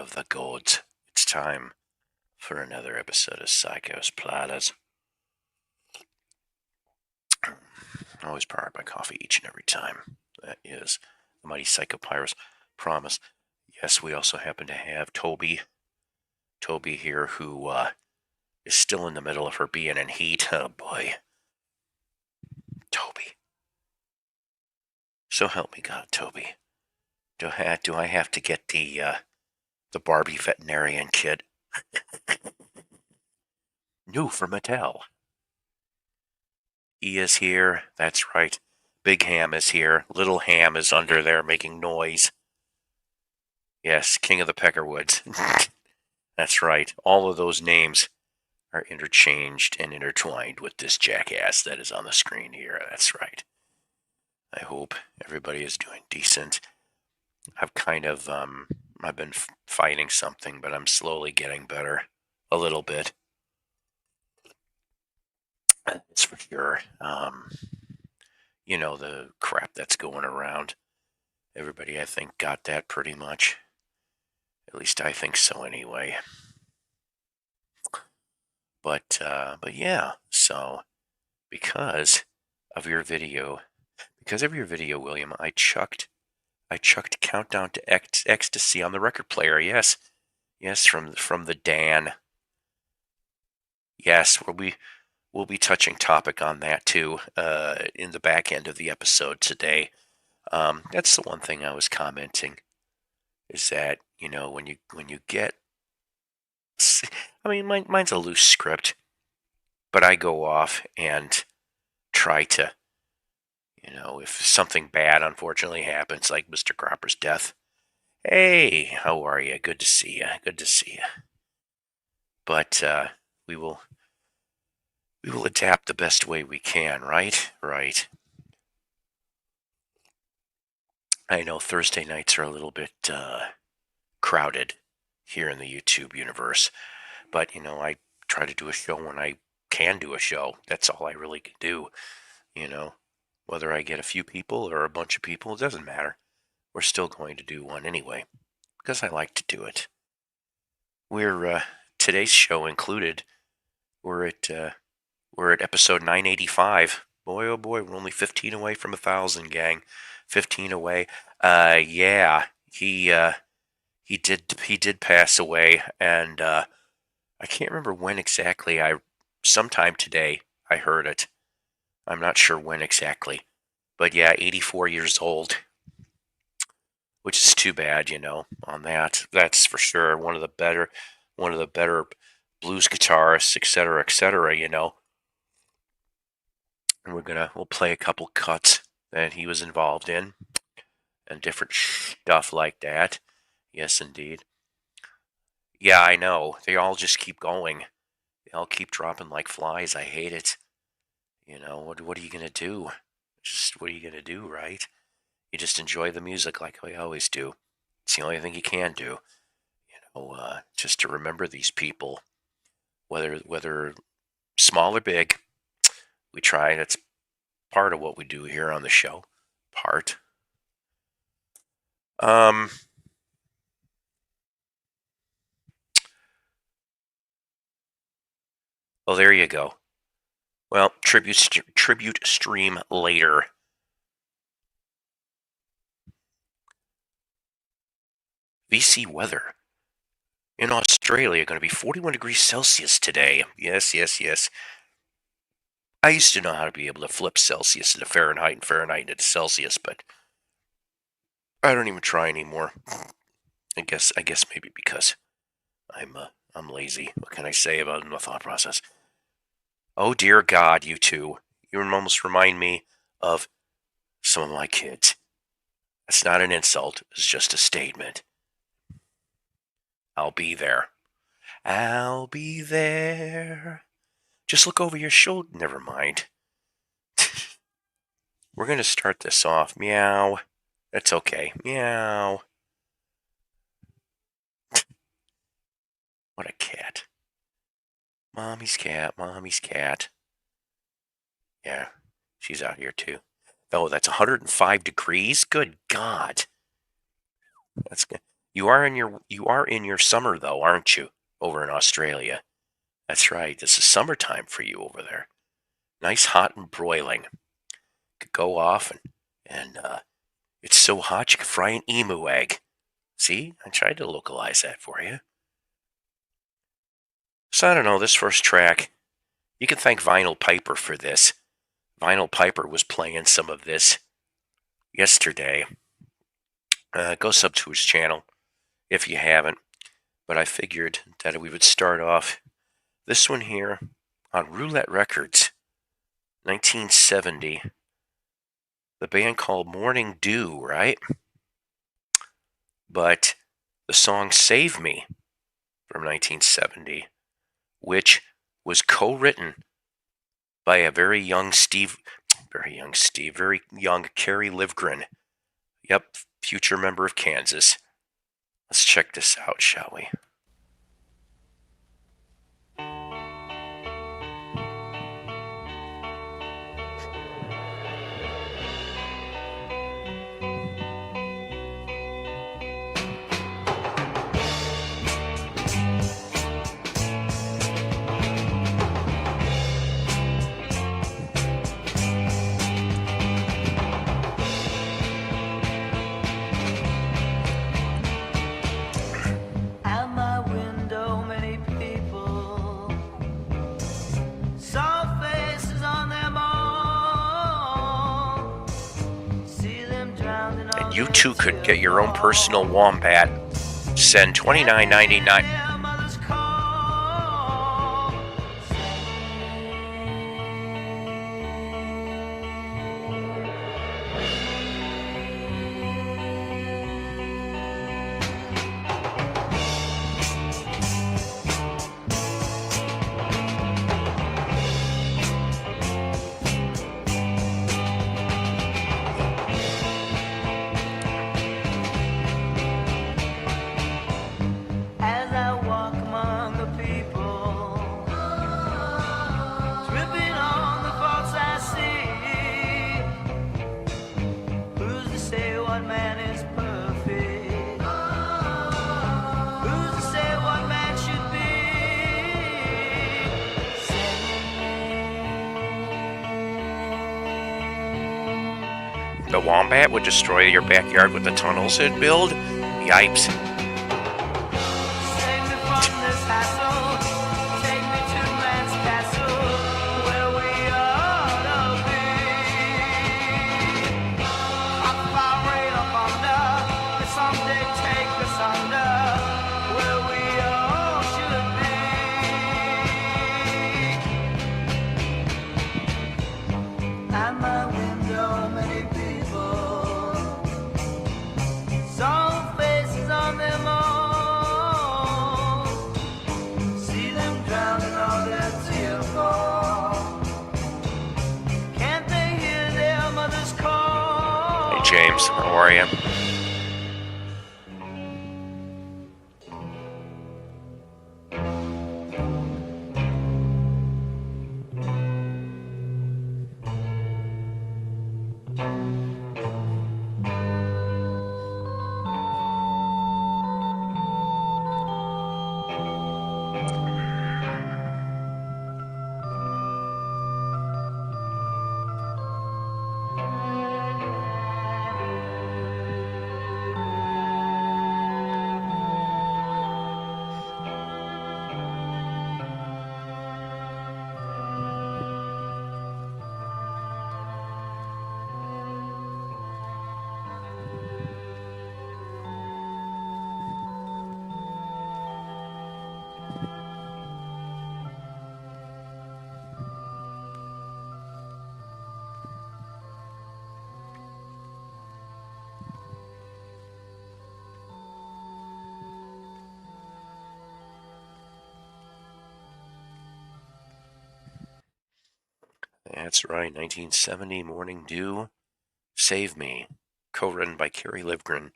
of the gods. It's time for another episode of Psychos Platters. I always power my coffee each and every time. That is the mighty Psychopyrus promise. Yes, we also happen to have Toby here, who is still in the middle of her being in heat. Oh boy, Toby. So help me God, Toby. Do I have to get the Barbie veterinarian kit? New from Mattel. He is here. That's right. Big Ham is here. Little Ham is under there making noise. Yes, King of the Peckerwoods. That's right. All of those names are interchanged and intertwined with this jackass that is on the screen here. That's right. I hope everybody is doing decent. I've kind of, I've been fighting something, but I'm slowly getting better. A little bit. That's for sure. The crap that's going around. Everybody, I think, got that pretty much. At least I think so anyway. But yeah, so because of your video, William, I chucked Countdown to Ecstasy on the record player. Yes, from the Dan. Yes, we'll be touching topic on that too in the back end of the episode today. That's the one thing I was commenting is that when you get, I mean, mine's a loose script, but I go off and try to, if something bad unfortunately happens, like Mr. Cropper's death. Hey, how are you? Good to see you. Good to see you. But we will adapt the best way we can, right? Right. I know Thursday nights are a little bit crowded here in the YouTube universe, but I try to do a show when I can do a show. That's all I really can do. Whether I get a few people or a bunch of people, it doesn't matter. We're still going to do one anyway because I like to do it. We're today's show included. We're at episode 985. Boy, oh boy, we're only 15 away from 1,000, gang. 15 away. Yeah, he did pass away, and I can't remember when exactly. Sometime today I heard it. I'm not sure when exactly, but yeah, 84 years old, which is too bad, on that. That's for sure one of the better blues guitarists, etc., And we'll play a couple cuts that he was involved in and different stuff like that. Yes, indeed. Yeah, I know. They all just keep going. They all keep dropping like flies. I hate it. What are you gonna do? Just what are you gonna do, right? You just enjoy the music like we always do. It's the only thing you can do. Just to remember these people, whether small or big. We try. That's part of what we do here on the show. Part. Well, there you go. Well, tribute stream later. VC weather. In Australia, going to be 41 degrees Celsius today. Yes, yes, yes. I used to know how to be able to flip Celsius into Fahrenheit and Fahrenheit into Celsius, but I don't even try anymore. I guess maybe because I'm lazy. What can I say about my thought process? Oh dear God, you two. You almost remind me of some of my kids. That's not an insult. It's just a statement. I'll be there. I'll be there. Just look over your shoulder. Never mind. We're going to start this off. Meow. That's okay. Meow. What a cat. Mommy's cat. Mommy's cat. Yeah, she's out here too. Oh, that's 105 degrees? Good God. That's good. You are in your summer though, aren't you? Over in Australia. That's right. This is summertime for you over there. Nice, hot, and broiling. Could go off and it's so hot you could fry an emu egg. See, I tried to localize that for you. So I don't know. This first track, you can thank Vinyl Piper for this. Vinyl Piper was playing some of this yesterday. Go sub to his channel if you haven't. But I figured that we would start off this one here on Roulette Records, 1970. The band called Morning Dew, right? But the song Save Me from 1970, which was co-written by a very young Carrie Livgren. Yep, future member of Kansas. Let's check this out, shall we? You too could get your own personal wombat. Send $29.99. The wombat would destroy your backyard with the tunnels it'd build? Yipes. James, how are you? That's right, 1970, Morning Dew, Save Me, co-written by Carrie Livgren,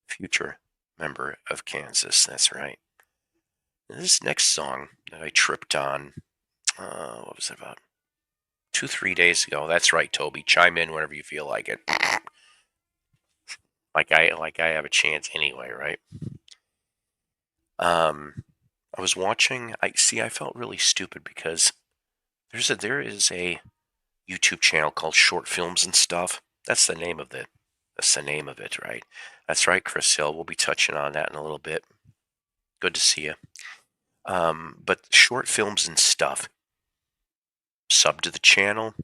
future member of Kansas. That's right. And this next song that I tripped on, what was it, about 2-3 days ago? That's right, Toby. Chime in whenever you feel like it. Like I have a chance anyway, right? Um, I was watching. I felt really stupid because there is a YouTube channel called Short Films and Stuff. That's the name of it. That's the name of it, right? That's right, Chris Hill. We'll be touching on that in a little bit. Good to see you. But Short Films and Stuff. Sub to the channel.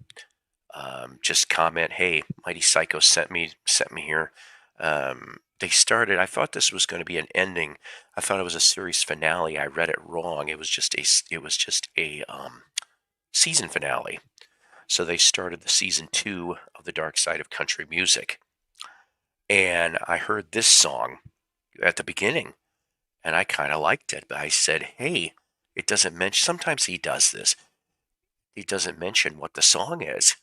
Just comment, hey, Mighty Psycho sent me here. They started. I thought this was going to be an ending. I thought it was a series finale. I read it wrong. It was just a season finale. So they started the season 2 of The Dark Side of Country Music, and I heard this song at the beginning, and I kind of liked it. But I said, hey, it doesn't mention. Sometimes he does this. He doesn't mention what the song is.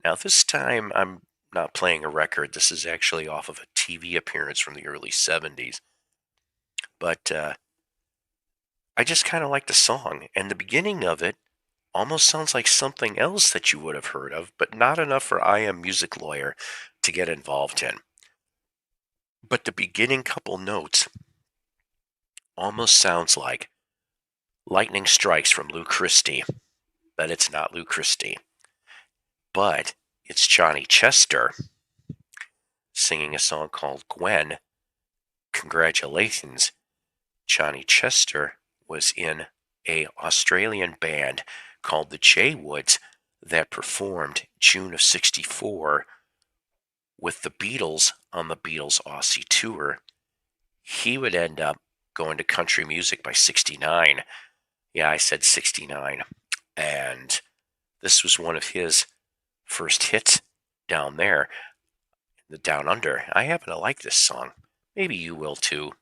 Now, this time I'm not playing a record. This is actually off of a TV appearance from the early 70s. But I just kind of like the song. And the beginning of it almost sounds like something else that you would have heard of, but not enough for I Am Music Lawyer to get involved in. But the beginning couple notes almost sounds like Lightning Strikes from Lou Christie, but it's not Lou Christie. But it's Johnny Chester singing a song called Gwen. Congratulations. Johnny Chester was in a Australian band called the J Woods that performed June of '64 with the Beatles on the Beatles Aussie tour. He would end up going to country music by '69. Yeah, I said '69. And this was one of his first hits down there, the Down Under. I happen to like this song. Maybe you will too.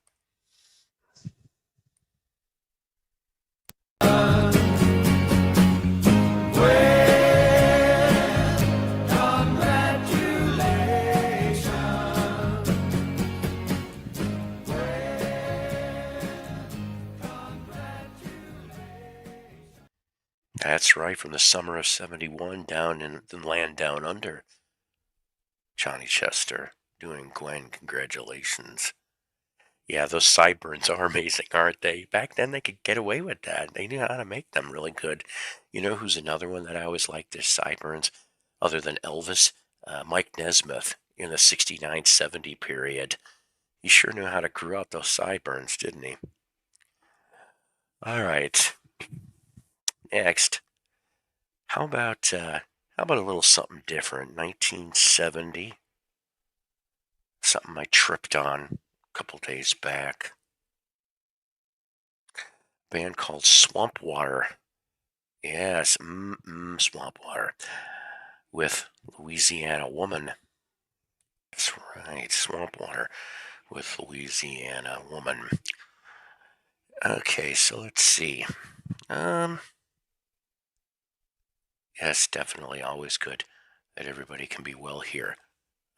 That's right, from the summer of '71 down in the land down under. Johnny Chester doing Gwen, congratulations. Yeah, those sideburns are amazing, aren't they? Back then they could get away with that. They knew how to make them really good. You know who's another one that I always liked their sideburns, other than Elvis? Mike Nesmith in the '69, '70 period. He sure knew how to grow out those sideburns, didn't he? All right. Next. How about a little something different? 1970. Something I tripped on a couple days back. Band called Swamp Water. Yes, Swamp Water with Louisiana Woman. That's right, Swamp Water with Louisiana Woman. Okay, so let's see. Yes, definitely always good that everybody can be well here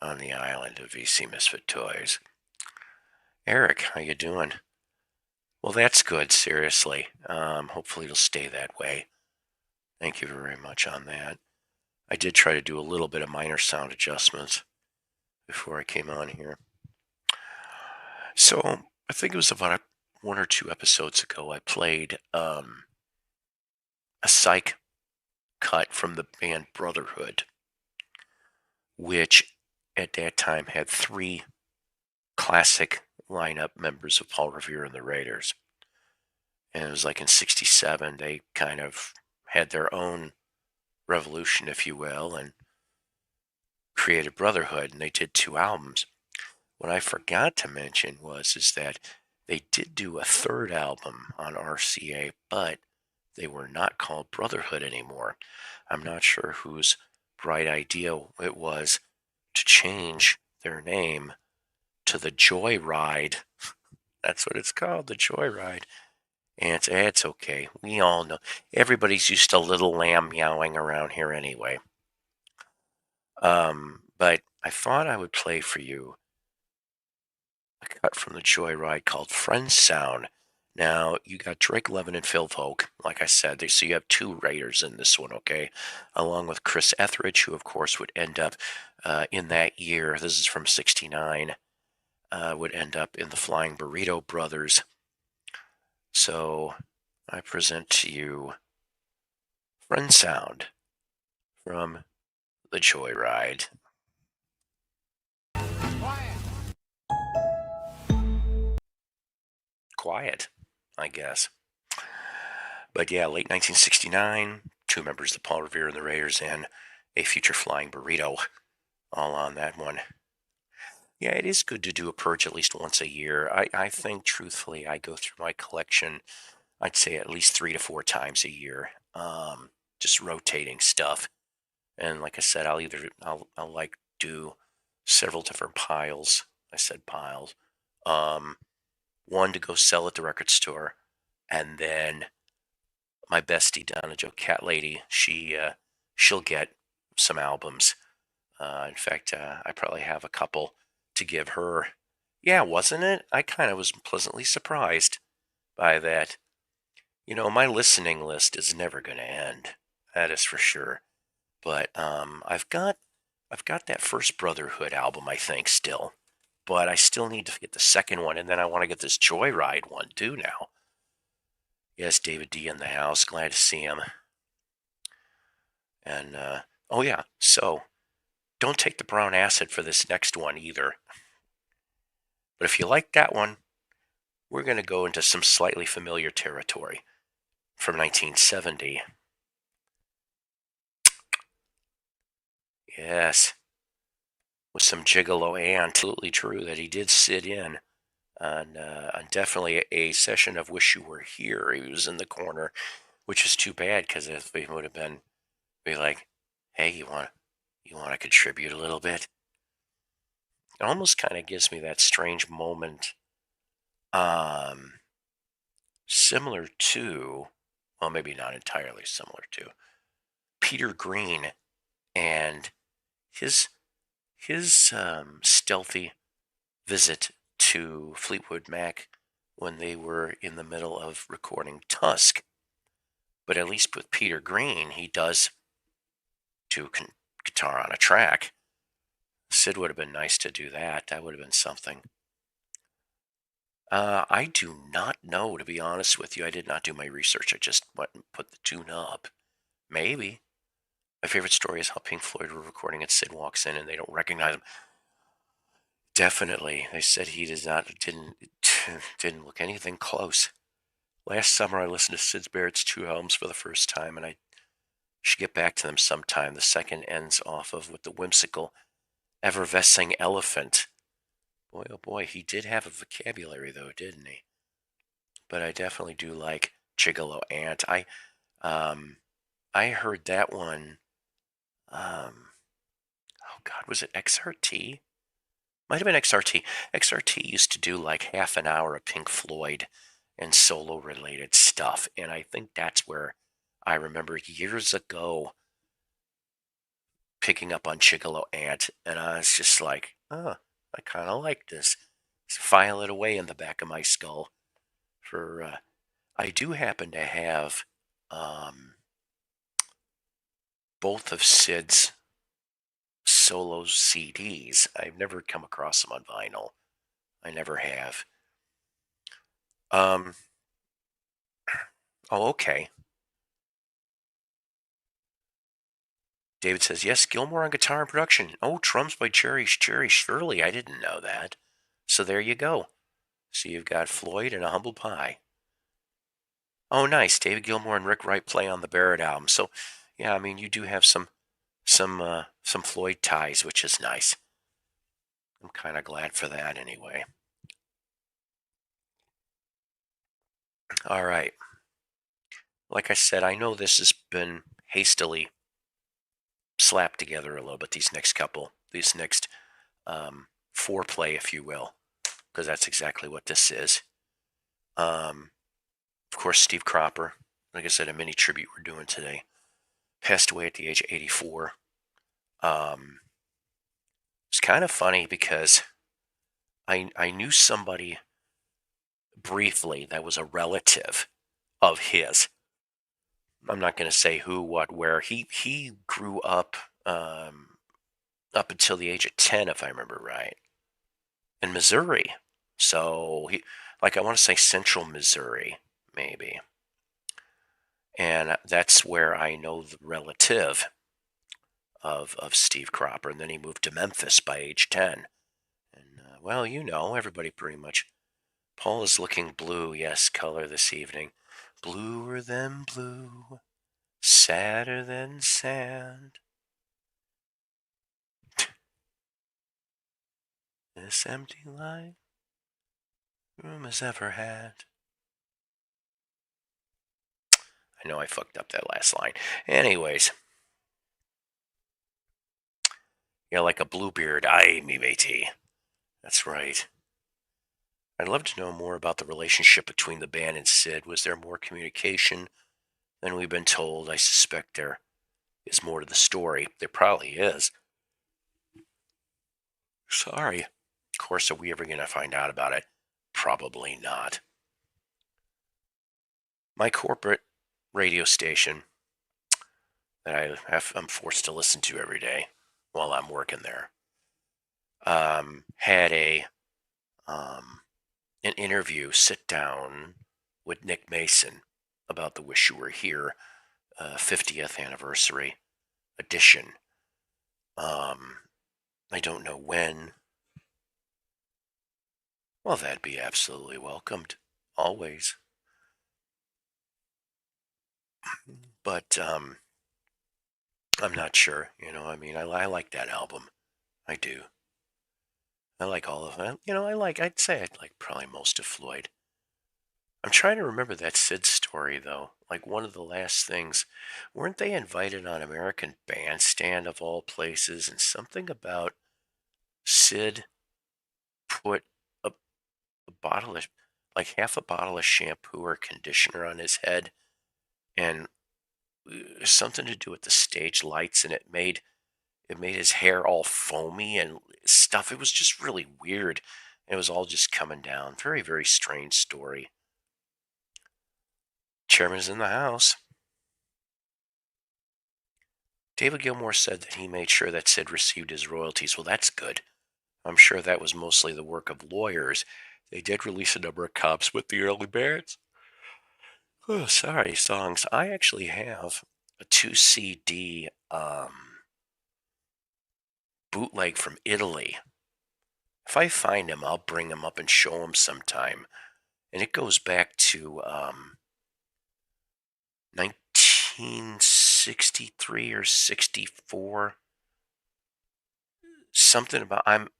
on the island of VC Misfit Toys. Eric, how you doing? Well, that's good, seriously. Hopefully it'll stay that way. Thank you very much on that. I did try to do a little bit of minor sound adjustments before I came on here. So I think it was about one or two episodes ago I played a psych cut from the band Brotherhood, which at that time had three classic lineup members of Paul Revere and the Raiders. And it was like in '67, they kind of had their own revolution, if you will, and created Brotherhood, and they did 2 albums. What I forgot to mention is that they did do a third album on RCA, but they were not called Brotherhood anymore. I'm not sure whose bright idea it was to change their name to the Joyride. That's what it's called, the Joyride. And it's okay. We all know. Everybody's used to Little Lamb meowing around here anyway. But I thought I would play for you a cut from the Joyride called Friends Sound. Now, you got Drake Levin and Phil Vogt, like I said. So you have 2 Raiders in this one, okay? Along with Chris Etheridge, who, of course, would end up in that year. This is from '69. would end up in the Flying Burrito Brothers. So I present to you Friend Sound from The Joyride. Quiet, I guess. But yeah, late 1969, two members, the Paul Revere and the Raiders, and a future Flying Burrito, all on that one. Yeah, it is good to do a purge at least once a year. I think, truthfully, I go through my collection, I'd say at least 3 to 4 times a year, just rotating stuff. And like I said, I'll like do several different piles. I said piles. Um, One to go sell at the record store, and then my bestie Donna Joe Cat Lady, she'll get some albums. In fact, I probably have a couple to give her. Yeah, wasn't it? I kind of was pleasantly surprised by that. You know, my listening list is never going to end. That is for sure. But I've got that first Brotherhood album, I think, still. But I still need to get the second one, and then I want to get this Joyride one too now. Yes, David D in the house. Glad to see him. And oh yeah, so don't take the brown acid for this next one either. But if you like that one, we're going to go into some slightly familiar territory from 1970. Yes, with some Gigolo and absolutely true that he did sit in on definitely a session of Wish You Were Here. He was in the corner, which is too bad because if he would have be like, hey, you want to contribute a little bit? It almost kind of gives me that strange moment, um, similar to, well, maybe not entirely similar to Peter Green and his stealthy visit to Fleetwood Mac when they were in the middle of recording Tusk. But at least with Peter Green, he does do guitar on a track. Sid would have been nice to do that. That would have been something. I do not know, to be honest with you. I did not do my research. I just went and put the tune up. Maybe. My favorite story is how Pink Floyd were recording and Sid walks in and they don't recognize him. Definitely. They said he didn't look anything close. Last summer I listened to Sid Barrett's two albums for the first time, and I should get back to them sometime. The second ends off of with the whimsical effervescing elephant. Boy, oh boy, he did have a vocabulary though, didn't he? But I definitely do like Gigolo Ant. I heard that one. Oh God, was it XRT? Might have been XRT. XRT used to do like half an hour of Pink Floyd and solo related stuff. And I think that's where I remember years ago picking up on Gigolo Ant. And I was just like, oh, I kind of like this. File it away in the back of my skull. I do happen to have both of Sid's solo CDs. I've never come across them on vinyl. I never have. Um, oh, okay. David says, yes, Gilmore on guitar and production. Oh, drums by Jerry Shirley. I didn't know that. So there you go. So you've got Floyd and a humble pie. Oh, nice. David Gilmour and Rick Wright play on the Barrett album. So, yeah, I mean, you do have some Floyd ties, which is nice. I'm kind of glad for that anyway. All right. Like I said, I know this has been hastily slapped together a little bit, these next foreplay, if you will, because that's exactly what this is. Of course, Steve Cropper, like I said, a mini tribute we're doing today, passed away at the age of 84. It's kind of funny because I knew somebody briefly that was a relative of his. I'm not going to say who, what, where. He grew up up until the age of 10, if I remember right. in Missouri. So like I want to say Central Missouri, maybe. And that's where I know the relative of Steve Cropper. And then he moved to Memphis by age 10. And well, everybody pretty much. Paul is looking blue, yes, color this evening. Bluer than blue, sadder than sand. This empty life room has ever had. I know I fucked up that last line. Anyways, like a bluebeard. Aye, me matey. That's right. I'd love to know more about the relationship between the band and Sid. Was there more communication than we've been told? I suspect there is more to the story. There probably is. Sorry. Of course, are we ever going to find out about it? Probably not. My corporate radio station that I'm forced to listen to every day while I'm working there had um, an interview, sit down with Nick Mason about the Wish You Were Here 50th anniversary edition. I don't know when. Well, that'd be absolutely welcomed, always. But I'm not sure. I mean, I like that album. I do. I like all of it. I'd say I like probably most of Floyd. I'm trying to remember that Sid story, though. Like one of the last things. Weren't they invited on American Bandstand of all places? And something about Sid put a, a bottle of, like half a bottle of shampoo or conditioner on his head and something to do with the stage lights, and it made his hair all foamy and stuff. It was just really weird. It was all just coming down. Very, very strange story. Chairman's in the house. David Gilmour said that he made sure that Sid received his royalties. Well, that's good. I'm sure that was mostly the work of lawyers. They did release a number of cops with the early bands. Oh, sorry, songs. I actually have a 2 CD bootleg from Italy. If I find him, I'll bring him up and show him sometime. And it goes back to 1963 or 64. Something about I'm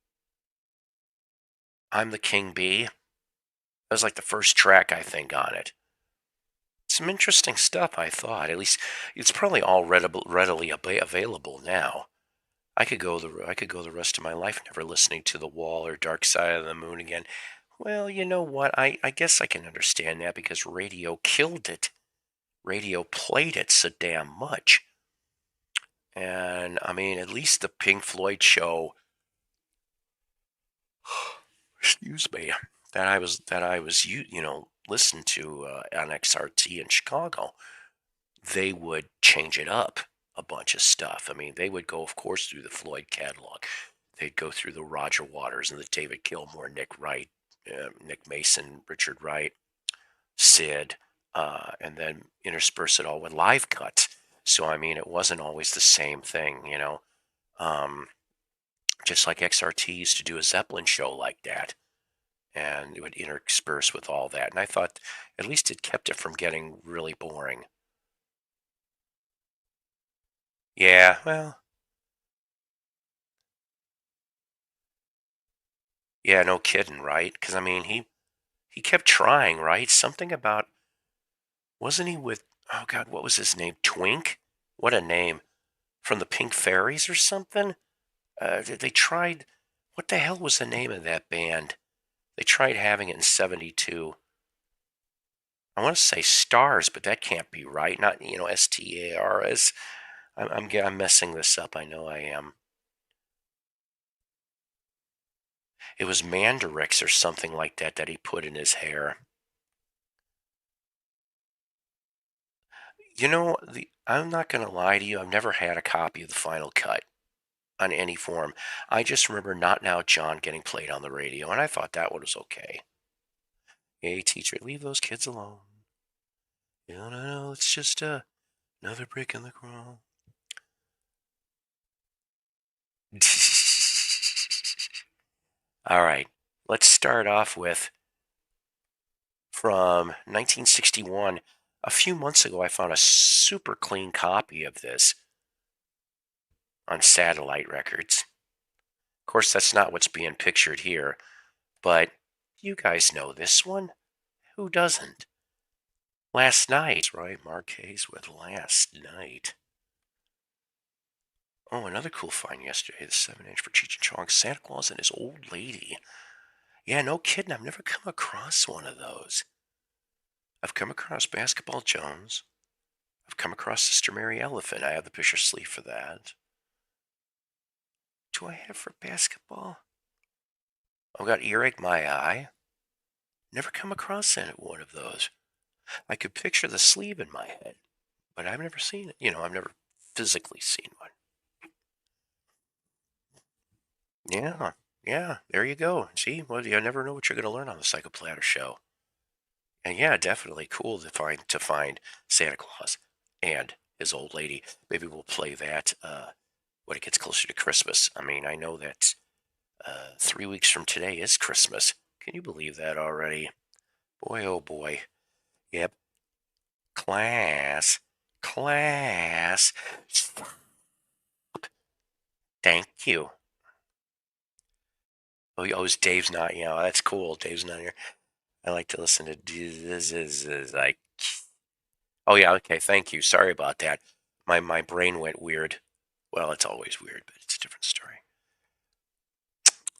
the King Bee. That was like the first track, I think, on it. Some interesting stuff, I thought. At least it's probably all readily available now. I could go the rest of my life never listening to The Wall or Dark Side of the Moon again. Well, you know what? I guess I can understand that because radio killed it. Radio played it so damn much. And I mean, at least the Pink Floyd show, excuse me, that I was listened to on XRT in Chicago, they would change it up a bunch of stuff. I mean, they would go, of course, through the Floyd catalog. They'd go through the Roger Waters and the David Gilmour, Nick Wright, Nick Mason, Richard Wright, Sid, and then intersperse it all with live cuts. So I mean, it wasn't always the same thing. Um, just like XRT used to do a Zeppelin show like that, and it would intersperse with all that. And I thought at least it kept it from getting really boring. Yeah, well, yeah, no kidding, right? Because I mean, he kept trying, right? Something about wasn't he with? Oh God, what was his name? Twink? What a name! From the Pink Fairies or something? They tried. What the hell was the name of that band? They tried having it in '72. I want to say Stars, but that can't be right. Not STARS. I'm messing this up. I know I am. It was Mandarix or something like that that he put in his hair. I'm not going to lie to you. I've never had a copy of the final cut. on any form. I just remember Not Now John getting played on the radio, and I thought that one was okay. Hey, teacher, leave those kids alone. No, no, no, it's just another brick in the wall. All right, let's start off with from 1961. A few months ago, I found a super clean copy of this on satellite records. Of course, that's not what's being pictured here, but you guys know this one. Who doesn't? Last Night. That's right, Marquez with Last Night. Oh, another cool find yesterday, the 7-inch for Cheech and Chong, Santa Claus and His Old Lady. Yeah, no kidding, I've never come across one of those. I've come across Basketball Jones. I've come across Sister Mary Elephant. I have the picture sleeve for that. Do I have for basketball? I've got Earache My Eye. Never come across one of those. I could picture the sleeve in my head, but I've never seen it. I've never physically seen one. Yeah, yeah, there you go. See, well, you never know what you're going to learn on the Psycho Platter show. And yeah, definitely cool to find Santa Claus and his old lady. Maybe we'll play that when it gets closer to Christmas. I mean, I know that 3 weeks from today is Christmas. Can you believe that already? Boy, oh boy. Yep. Class. Thank you. Oh, Dave's not. That's cool. Dave's not here. I like to listen to this. Is like. Oh yeah. Okay. Thank you. Sorry about that. My brain went weird. Well, it's always weird, but it's a different story.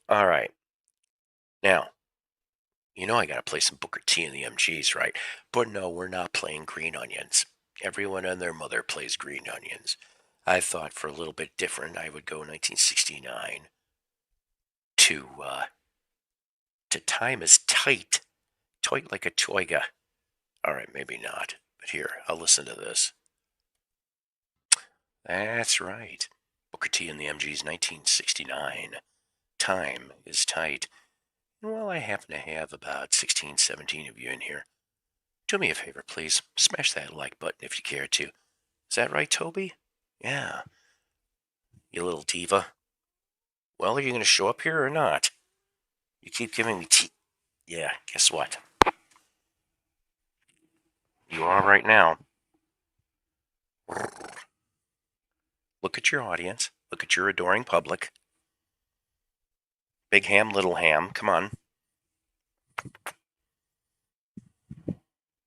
All right. Now, I got to play some Booker T and the MGs, right? But no, we're not playing Green Onions. Everyone and their mother plays Green Onions. I thought for a little bit different, I would go 1969 to Time Is Tight. Tight like a toiga. All right, maybe not. But here, I'll listen to this. That's right. Booker T and the MGs, 1969. Time Is Tight. And while I happen to have about 16, 17 of you in here, do me a favor, please. Smash that like button if you care to. Is that right, Toby? Yeah. You little diva. Well, are you going to show up here or not? You keep giving me Yeah, guess what? You are right now. Look at your audience. Look at your adoring public. Big ham, little ham. Come on.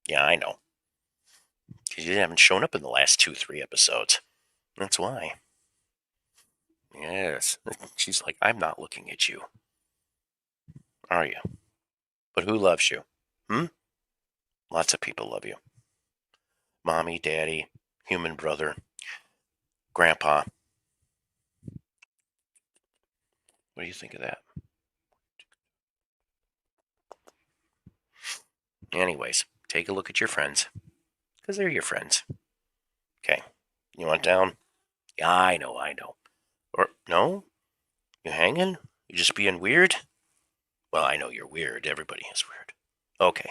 Yeah, I know. Because you haven't shown up in the last 2, 3 episodes. That's why. Yes. She's like, I'm not looking at you. Are you? But who loves you? Hmm? Lots of people love you. Mommy, daddy, human brother, grandpa. What do you think of that? Anyways, take a look at your friends. Because they're your friends. Okay. You want down? Yeah, I know. Or, no? You hanging? You just being weird? Well, I know you're weird. Everybody is weird. Okay.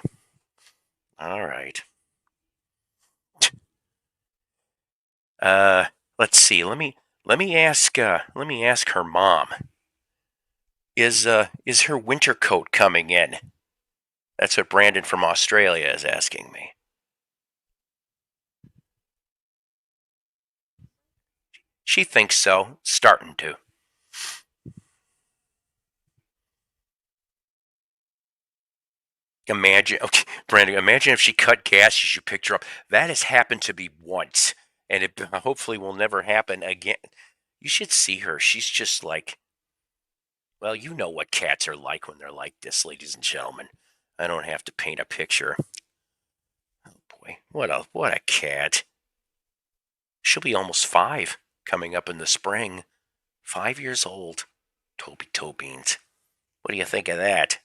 All right. Let's see. Let me ask her mom. Is her winter coat coming in? That's what Brandon from Australia is asking me. She thinks so. Starting to. Imagine, okay, Brandon. Imagine if she cut gas as you picked her up. That has happened to me once, and it hopefully will never happen again. You should see her. She's just like, well, you know what cats are like when they're like this, ladies and gentlemen. I don't have to paint a picture. Oh boy, what a cat. She'll be almost 5 coming up in the spring. 5 years old. Toby Toe Beans. What do you think of that?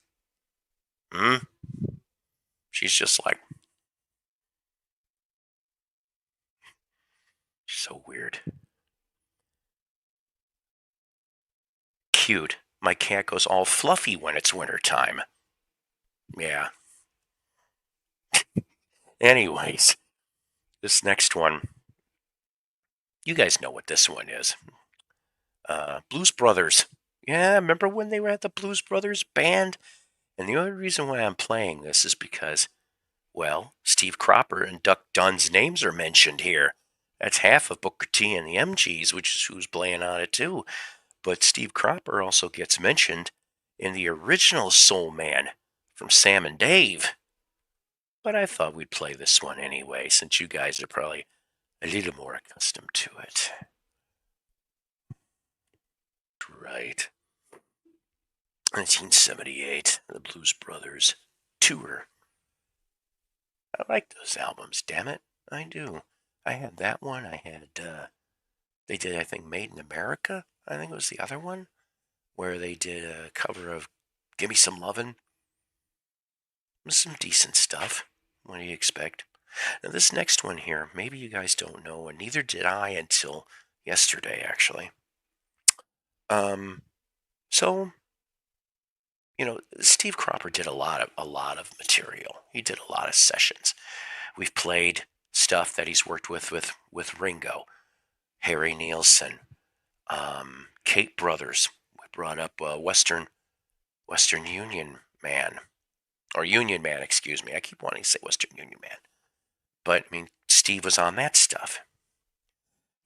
Hmm? She's just like, she's so weird. cute. My cat goes all fluffy when it's winter time. Yeah. Anyways, this next one, you guys know what this one is. Blues Brothers. Yeah, remember when they were at the Blues Brothers band? And the only reason why I'm playing this is because, well, Steve Cropper and Duck Dunn's names are mentioned here. That's half of Booker T and the MGs, which is who's playing on it too. But Steve Cropper also gets mentioned in the original Soul Man from Sam and Dave. But I thought we'd play this one anyway, since you guys are probably a little more accustomed to it. Right. 1978, the Blues Brothers tour. I like those albums, damn it. I do. I had that one. I had, they did, I think, Made in America. I think it was the other one, where they did a cover of Gimme Some Lovin'. Some decent stuff. What do you expect? Now, this next one here, maybe you guys don't know, and neither did I until yesterday, actually. Um, so Steve Cropper did a lot of material. He did a lot of sessions. We've played stuff that he's worked with Ringo, Harry Nilsson, Kate Brothers. We brought up Western Union Man, or Union Man, excuse me. I keep wanting to say Western Union Man, but I mean Steve was on that stuff.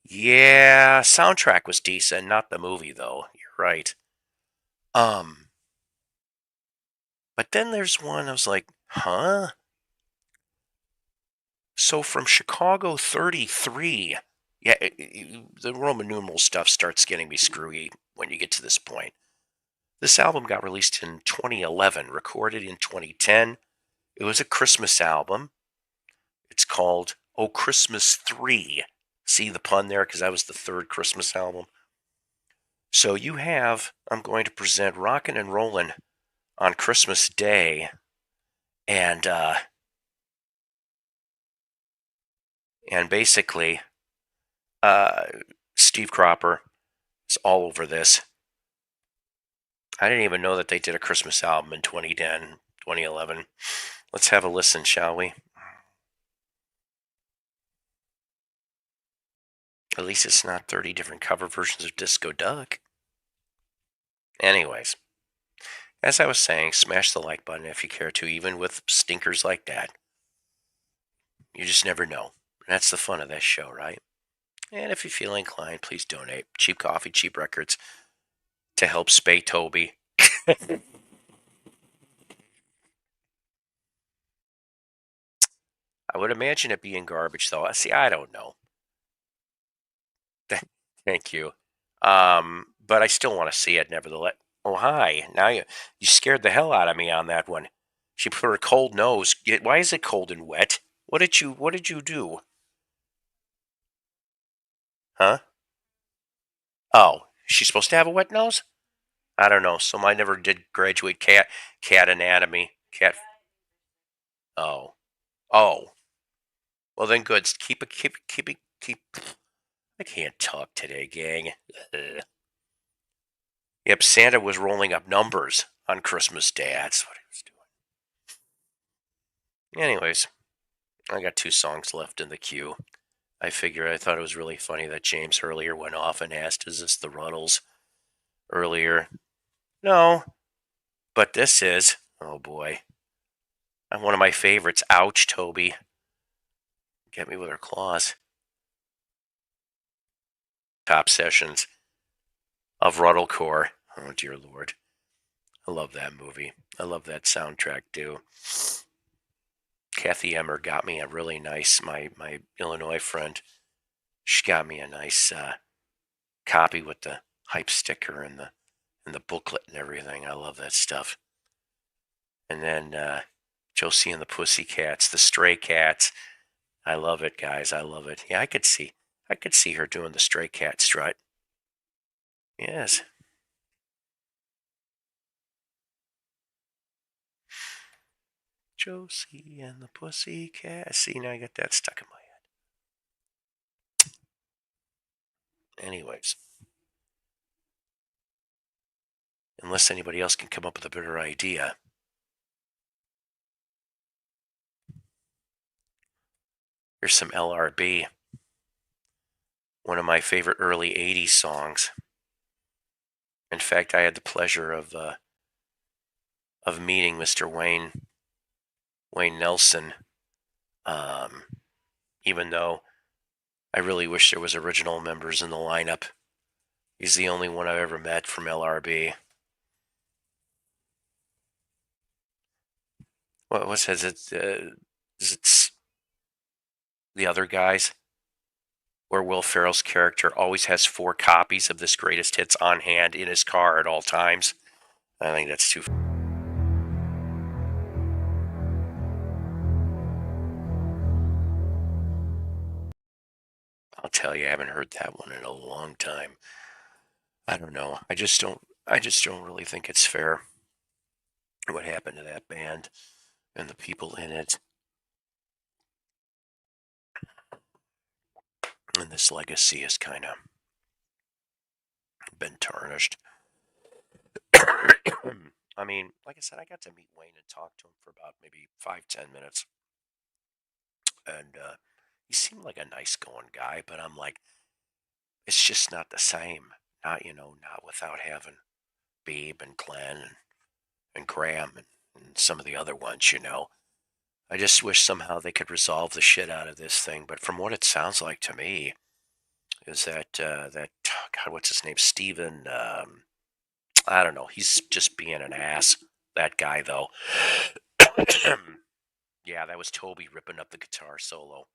Yeah, soundtrack was decent, not the movie though. You're right. Um, but then there's one I was like, huh? So from Chicago 33, yeah, the Roman numeral stuff starts getting me screwy when you get to this point. This album got released in 2011, recorded in 2010. It was a Christmas album. It's called Oh Christmas 3. See the pun there? Because that was the third Christmas album. So I'm going to present Rockin' and Rollin' on Christmas Day. And basically, uh, Steve Cropper is all over this. I didn't even know that they did a Christmas album in 2010, 2011. Let's have a listen, shall we? At least it's not 30 different cover versions of Disco Duck. Anyways, as I was saying, smash the like button if you care to, even with stinkers like that. You just never know. That's the fun of this show, right? And if you feel inclined, please donate. Cheap coffee, cheap records to help Spay Toby. I would imagine it being garbage, though. See, I don't know. Thank you. But I still want to see it, nevertheless. Oh, hi. Now you scared the hell out of me on that one. She put her cold nose. Why is it cold and wet? What did you do? Huh? Oh, she's supposed to have a wet nose? I don't know. So I never did graduate cat anatomy. Cat. Oh. Oh. Well then, good. Keep it. Keep it. Keep. I can't talk today, gang. Ugh. Yep, Santa was rolling up numbers on Christmas Day. That's what he was doing. Anyways, I got two songs left in the queue. I thought it was really funny that James earlier went off and asked, "Is this the Ruddles?" Earlier. No, but this is. Oh boy. One of my favorites. Ouch, Toby. Get me with her claws. Top sessions of Ruddlecore. Oh dear lord. I love that movie. I love that soundtrack too. Kathy Emmer got me a really nice, my Illinois friend, she got me a nice copy with the hype sticker and the booklet and everything. I love that stuff. And then Josie and the Pussycats, the Stray Cats. I love it, guys. I love it. Yeah, I could see her doing the Stray Cat strut. Yes. Josie and the Pussycats. See, now I got that stuck in my head. Anyways, unless anybody else can come up with a better idea. Here's some LRB, one of my favorite early 80s songs. In fact, I had the pleasure of meeting Mr. Wayne Nelson, even though I really wish there was original members in the lineup. He's the only one I've ever met from LRB. What says it? Is it the other guys? Where Will Ferrell's character always has 4 copies of this greatest hits on hand in his car at all times. I think that's too. I'll tell you, I haven't heard that one in a long time. I don't know. I just don't really think it's fair what happened to that band and the people in it. And this legacy has kind of been tarnished. I mean, like I said, I got to meet Wayne and talk to him for about maybe 5-10 minutes. And he seemed like a nice going guy, but I'm like, it's just not the same. Not without having Babe and Glenn and Graham and some of the other ones, I just wish somehow they could resolve the shit out of this thing. But from what it sounds like to me, is that God, what's his name? Steven, I don't know. He's just being an ass. That guy, though. Yeah, that was Toby ripping up the guitar solo.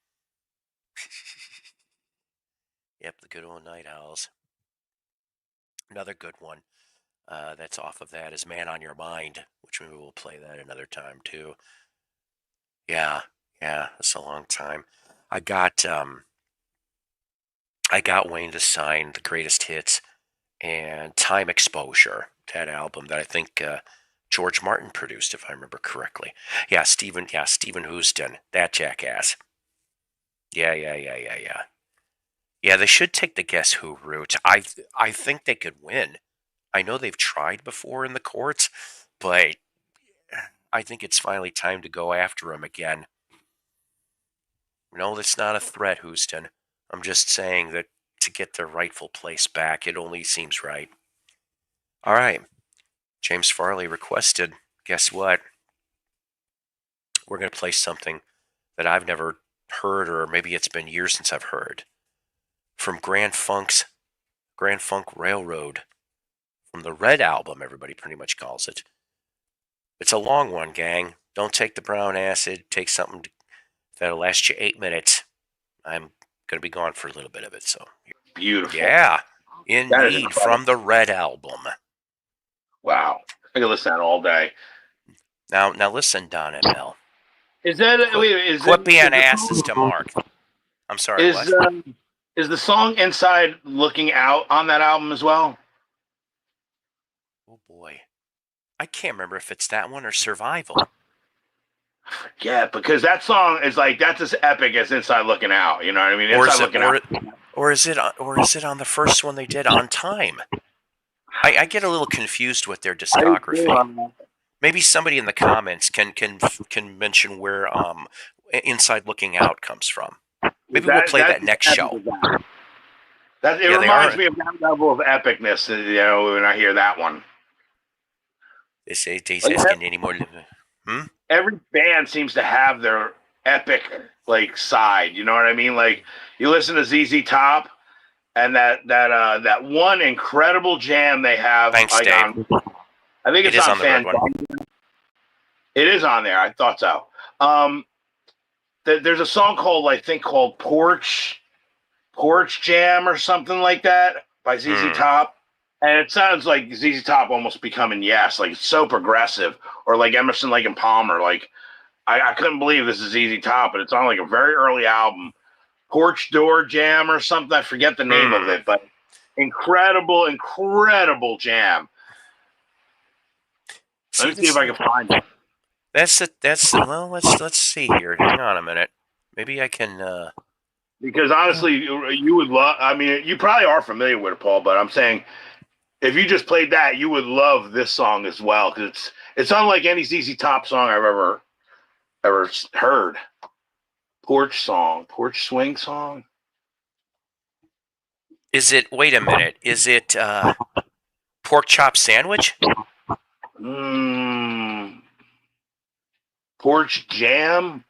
Yep, the good old Night Owls. Another good one that's off of that is Man on Your Mind, which maybe we'll play that another time, too. Yeah, that's a long time. I got Wayne to sign the greatest hits and Time Exposure, that album that I think George Martin produced, if I remember correctly. Yeah, Stephen Houston, that jackass. Yeah. Yeah, they should take the Guess Who route. I think they could win. I know they've tried before in the courts, but I think it's finally time to go after him again. No, that's not a threat, Houston. I'm just saying that to get their rightful place back, it only seems right. All right. James Farley requested, guess what? We're going to play something that I've never heard, or maybe it's been years since I've heard. From Grand Funk Railroad. From the Red Album, everybody pretty much calls it. It's a long one, gang. Don't take the brown acid. Take something that'll last you 8 minutes. I'm going to be gone for a little bit of it, so. Beautiful. Yeah, indeed, from the Red Album. Wow. I can listen to that all day. Now listen, Don and Mel. Is that quit being asses to Mark? I'm sorry. Is the song Inside Looking Out on that album as well? Oh boy, I can't remember if it's that one or Survival. Yeah, because that song is like that's as epic as Inside Looking Out. You know what I mean? Or is it on the first one they did, On Time? I get a little confused with their discography. Maybe somebody in the comments can mention where Inside Looking Out comes from. Maybe we'll play that next show. It reminds me of that level of epicness, when I hear that one. They say asking any more. Every band seems to have their epic side. You know what I mean? Like you listen to ZZ Top, and that one incredible jam they have. Thanks, Dave. I think it's on the Red one. It is on there. I thought so. There's a song called Porch Jam or something like that by ZZ Top. And it sounds like ZZ Top almost becoming Yes, like so progressive, or like Emerson, Lake and Palmer. Like I couldn't believe this is ZZ Top, but it's on like a very early album, Porch Door Jam or something. I forget the name of it, but incredible jam. Let me see if I can find it. Well, let's see here. Hang on a minute. Maybe I can. Because honestly, you would love. I mean, you probably are familiar with it, Paul. But I'm saying if you just played that, you would love this song as well because it's unlike any ZZ Top song I've ever heard. Porch swing song. Is it? Wait a minute. Is it pork chop sandwich? Mm, porch jam.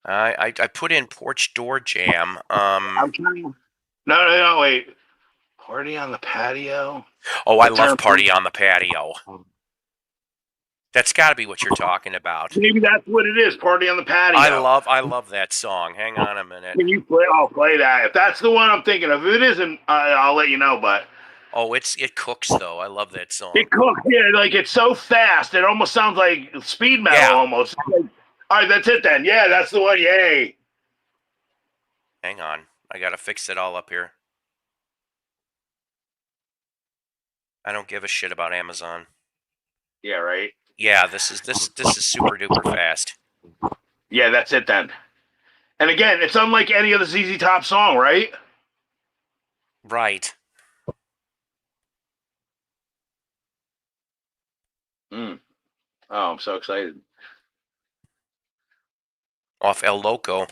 I put in porch door jam. I'm trying. No, wait. Party on the patio. Oh, I The love term. party on the patio. That's got to be what you're talking about. Maybe that's what it is. Party on the patio. I love that song. Hang on a minute. Can you play? I'll play that. If that's the one I'm thinking of, if it isn't, I'll let you know. But Oh, it cooks though. I love that song. it cooks. Yeah, like it's so fast. It almost sounds like speed metal. Yeah. Almost. All right, that's it then. Yeah, that's the one. Yay. Hang on. I got to fix it all up here. I don't give a shit about Amazon. Yeah, right. Yeah, this is super duper fast. Yeah, that's it then. And again, it's unlike any other ZZ Top song, right? Right. Mm. Oh, I'm so excited. Off El Loco.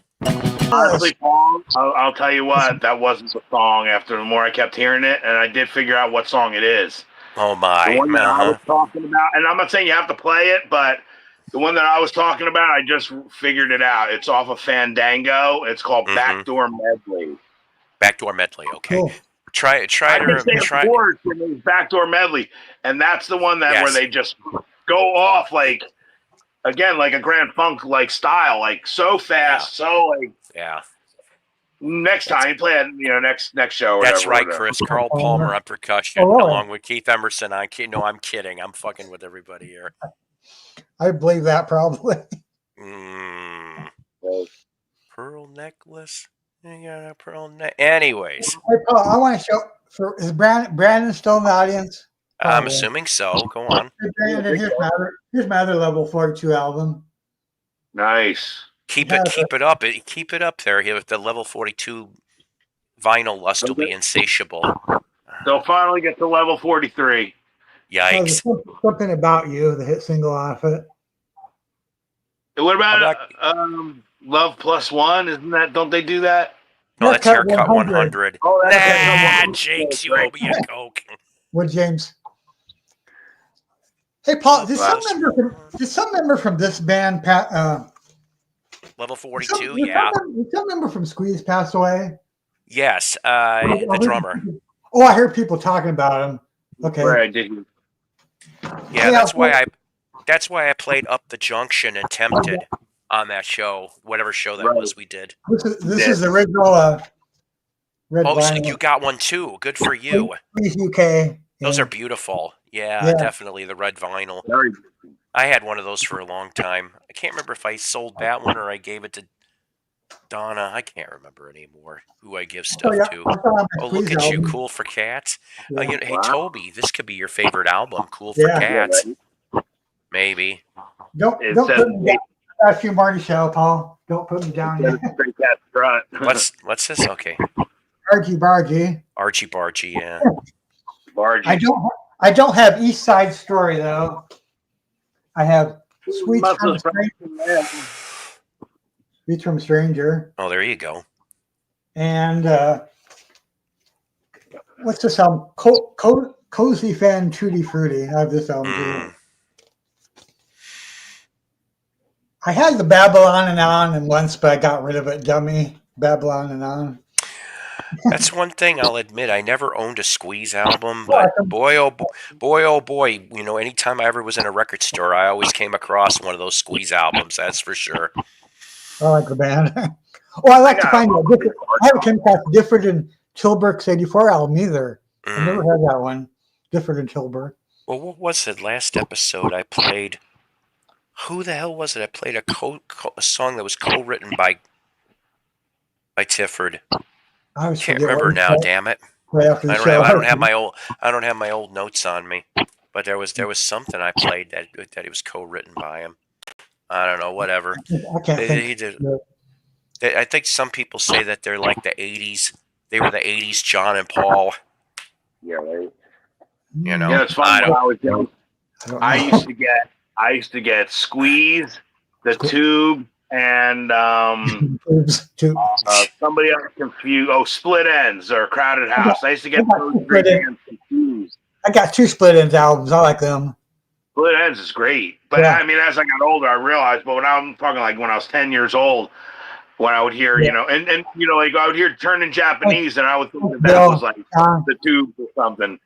Honestly, Paul, I'll tell you what, that wasn't the song after the more I kept hearing it, and I did figure out what song it is. Oh my. The one that I was talking about, and I'm not saying you have to play it, but the one that I was talking about, I just figured it out. It's off of Fandango. It's called Backdoor Medley. Backdoor Medley, okay. Cool. Try Backdoor Medley, and that's the one that where they just go off like again like a Grand Funk like style, like so fast, so like Next time, play it, next show. Or That's whatever, right, Chris. Carl Palmer on percussion, along with Keith Emerson. I'm kidding. I'm fucking with everybody here. I believe that probably. Pearl necklace. You got a pearl Anyways, Hey, Paul, I want to show. Is Brandon still in the audience? I'm assuming so. Go on. Hey, Brandon, here's my other level 42 album. Nice. Keep it up. Keep it up there. Here with the level 42 vinyl lust will be insatiable. They'll finally get to level 43. Yikes! Something About You, the hit single off it. What about Love Plus One? Isn't that? Don't they do that? No, that's Haircut 100. Oh, that's Jinx, you owe me a Coke. What, James? Hey, Paul, did some member from this band, level 42, yeah. Did some member from Squeeze pass away? Yes, the drummer. Oh, I heard people talking about him. Okay. Where I did. Yeah, that's why I played Up the Junction and Tempted on that show, whatever show that was we did. This is the original red vinyl. So you got one too. Good for you. Please, UK. Those are beautiful. Yeah, definitely the red vinyl. I had one of those for a long time. I can't remember if I sold that one or I gave it to Donna. I can't remember anymore who I give stuff to. Oh, look at you, Cool for Cats. Hey, Toby, this could be your favorite album, Cool for Cats. Maybe. Don't put me down. Ask you Marty show, Paul. Don't put me down yet. What's this? Okay. Archie Bargy. Archie Bargy, yeah. Bargy. I don't have East Side Story though. I have Sweet from Stranger. Oh, there you go. And what's this album? Cozy Fan Tutti Frutti. I have this album too. I had the Babylon and On and once, but I got rid of it. Dummy. Babylon and On. That's one thing I'll admit. I never owned a Squeeze album, but boy, oh boy, anytime I ever was in a record store, I always came across one of those Squeeze albums. That's for sure. I like the band. I like to find out different. I haven't come across Different in Tilburg's '84 album either. I never had that one. Different in Tilburg. Well, what was it? Last episode I played. Who the hell was it? I played a song that was co-written by Tifford. I can't remember now. Damn it! I don't have my old notes on me. But there was something I played that it was co-written by him. I don't know. Whatever. I think some people say that they're like the '80s. They were the '80s John and Paul. Yeah, right. You You know, know, it's funny I when don't. I was young. I don't I know. used to get Squeeze, the Tube, and Two. somebody else confused. Oh, Split Ends or Crowded I got, House. I used to I get got those two three split ends. bands confused. I got two split ends albums. I like them. Split Ends is great, but Yeah. I mean, as I got older, I realized. But when I'm talking like when I was 10 years old, when I would hear, Yeah. and you know, like I would hear Turning Japanese, and I would think that that was Bill, like the Tube or something.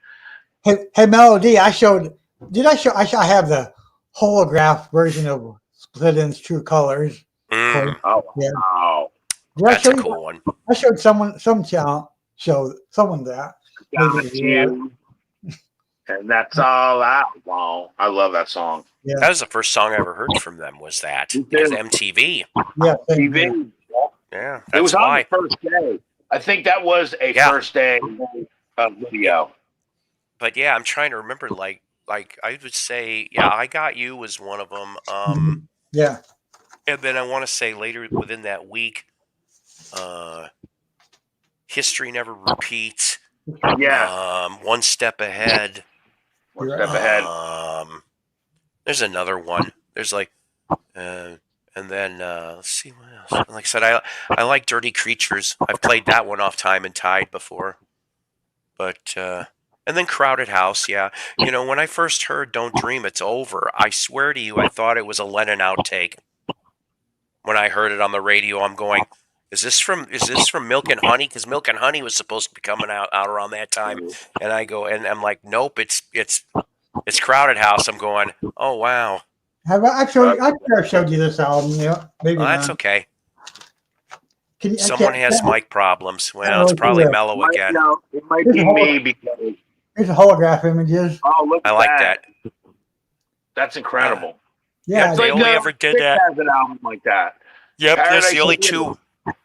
hey, Melody, I showed. Did I show? I have the holograph version of Split Ends True Colors. Mm, Oh Yeah. wow, Did I that's show a you? cool one. I showed some channel showed someone that. Maybe got you, and that's all I want. I love that song. Yeah. That was the first song I ever heard from them. Was that? Me Because too. MTV. Yeah. Same here. TV. Yeah, It was that's on the why. first day. I think that was a Yeah, first day video. but yeah, I'm trying to remember. Like I would say, yeah, I Got You was one of them. Yeah. And then I want to say later within that week, uh, History Never Repeats. Yeah, One Step Ahead. one You're step right. ahead. There's another one. There's like, and then let's see what else. Like I said, I like Dirty Creatures. I've played that one off Time and Tide before, but and then Crowded House. Yeah, you know, when I first heard "Don't Dream It's Over," I swear to you, I thought it was a Lennon outtake. When I heard it on the radio, I'm going, is this from Milk and Honey? Because Milk and Honey was supposed to be coming out around that time, and I go, and I'm like, nope, it's Crowded House. I'm going, oh wow. Have I actually? I think I showed you this album. Yeah. Maybe Well, that's not. okay. Can you? I Someone can't. has mic problems. I don't Well, know it's what to probably do. Mellow again. No, it might Here's be a whole- me because Here's the holograph images. look I at like that. that. That's incredible. Yeah. They Like only ever did Six that. has an album like that. Yep, that's Paradise the only City. two.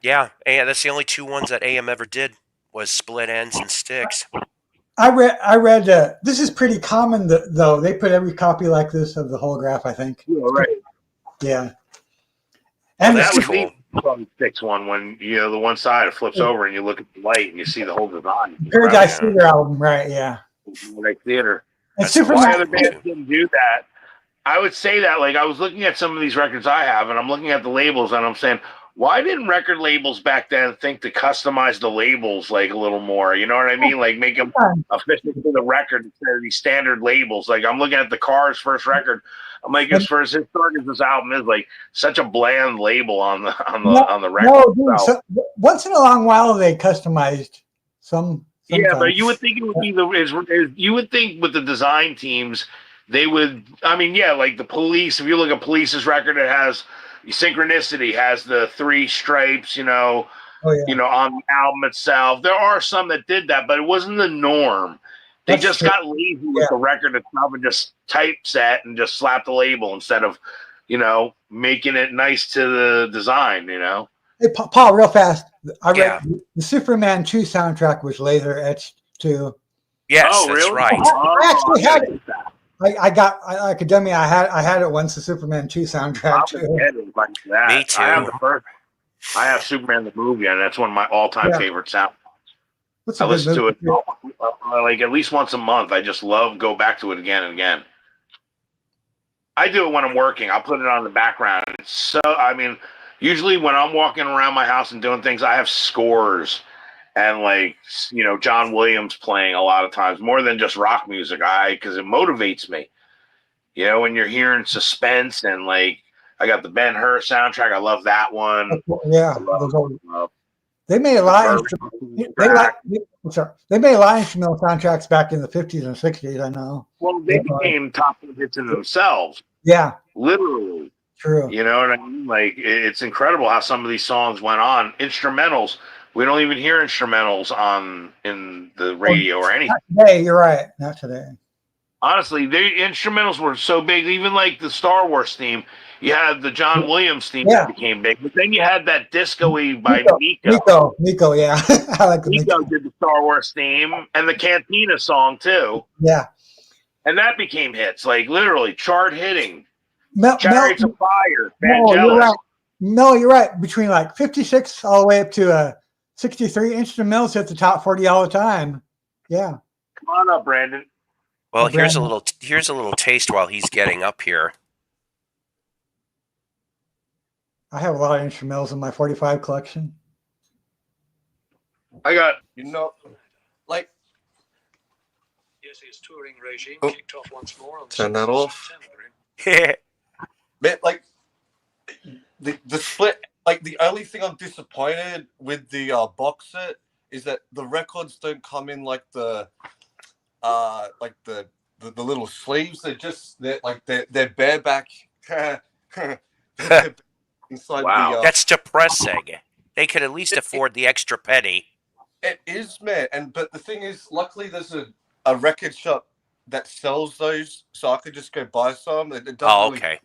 Yeah, that's the only two ones that AM ever did was Split Ends and Sticks. I read. This is pretty common, though. They put every copy like this of the holograph. I think. Yeah, right. Yeah. Oh, And that's That was cool. the probably Six one when the one side it flips over and you look at the light and you see the whole design. Paradise Yeah. Theater album, right? Yeah. Like theater. And That's the Superman. Why one. other bands didn't do that? I would say that, like, I was looking at some of these records I have, and I'm looking at the labels, and I'm saying, why didn't record labels back then think to customize the labels, like, a little more? You know what I mean? Like, make them official to the record instead of these standard labels. Like, I'm looking at the Cars' first record. I'm like, as far as historic as this album is, like, such a bland label on the record. No, dude, once in a long while they customized some. Yeah, but you would think it would be you would think with the design teams, they would. I mean, yeah, like the Police. If you look at Police's record, it has Synchronicity has the three stripes. Oh, yeah. On the album itself. There are some that did that, but it wasn't the norm. They That's just true. got lazy with the record itself and just typeset and just slapped the label instead of, making it nice to the design. Hey, Paul, real fast. I read Yeah. the Superman 2 soundtrack was laser etched too. Yes, Oh, that's really? right. I actually had it. That. I got academia. I had it once. The Superman 2 soundtrack too. Like that. Me too. I have the first. I have Superman the movie, and that's one of my all-time favorite sounds. What's I a good listen to it movie? like at least once a month. I just go back to it again and again. I do it when I'm working. I'll put it on the background. It's so. I mean, usually when I'm walking around my house and doing things, I have scores and John Williams playing a lot of times more than just rock music. Because it motivates me. When you're hearing suspense and I got the Ben-Hur soundtrack. I love that one. Yeah, they made a lot. They made a lot of instrumental soundtracks back in the 50s and 60s. I know. Well, they became top hits in themselves. Yeah, literally. True. You know what I mean? Like it's incredible how some of these songs went on. Instrumentals. We don't even hear instrumentals in the radio or anything. Not today, you're right. Not today. Honestly, the instrumentals were so big. Even like the Star Wars theme, you had the John Williams theme that became big, but then you had that disco-y by Nico. Nico, yeah. I like the Nico did the Star Wars theme and the Cantina song too. Yeah. And that became hits, like literally chart hitting. Chariots of Fire, Vangelis. No, you're right. Between 56 all the way up to 63 instrumentals hit the top 40 all the time. Yeah. Come on up, Brandon. Well, brand. here's a little taste while he's getting up here. I have a lot of instrumentals in my 45 collection. I got like Yes, his touring regime Oh. kicked off once more on Turn that 6th of off. September. man, like the split. Like the only thing I'm disappointed with the box set is that the records don't come in like the little sleeves. They're bareback inside Wow. the. That's depressing. They could at least afford the extra penny. It is, man, but the thing is, luckily there's a record shop that sells those, so I could just go buy some. It doesn't Oh, really, okay.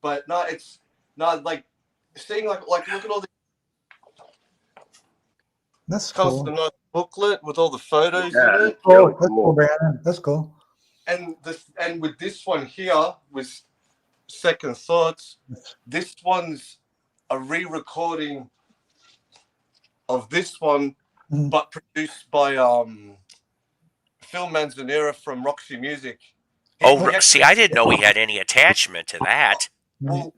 but no, it's not like seeing like look at all the That's comes cool. with a nice booklet with all the photos Yeah. in it, Oh, Really that's cool. cool, Brandon. That's cool. and with this one here with Second Thoughts, this one's a re-recording of this one, Mhm. but produced by Phil Manzanera from Roxy Music. Oh, He see, actually- I didn't know he had any attachment to that. Well,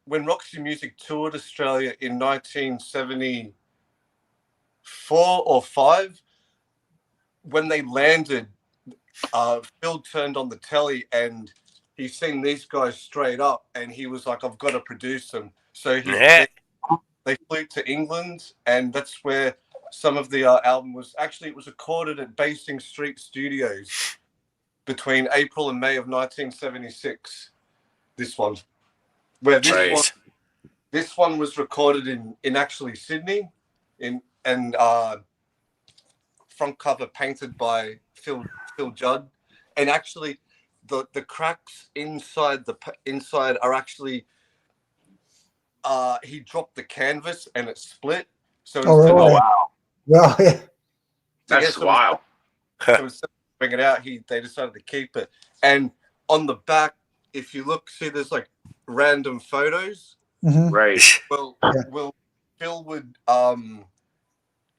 when Roxy Music toured Australia in 1974 or 5, when they landed, Phil turned on the telly and he seen these guys straight up, and he was like, "I've got to produce them." So Nah. they flew to England, and that's where some of the album was. Actually, it was recorded at Basing Street Studios between April and May of 1976. This one, where Jeez. this one was recorded in actually Sydney, and front cover painted by Phil Judd, and actually the cracks inside inside are actually he dropped the canvas and it split. So Oh, instead really? of, Wow. Well, yeah. That's so wild. instead of bring it out, they decided to keep it. And on the back, if you look, see there's like random photos. Mhm. Right. Well, Yeah. Phil would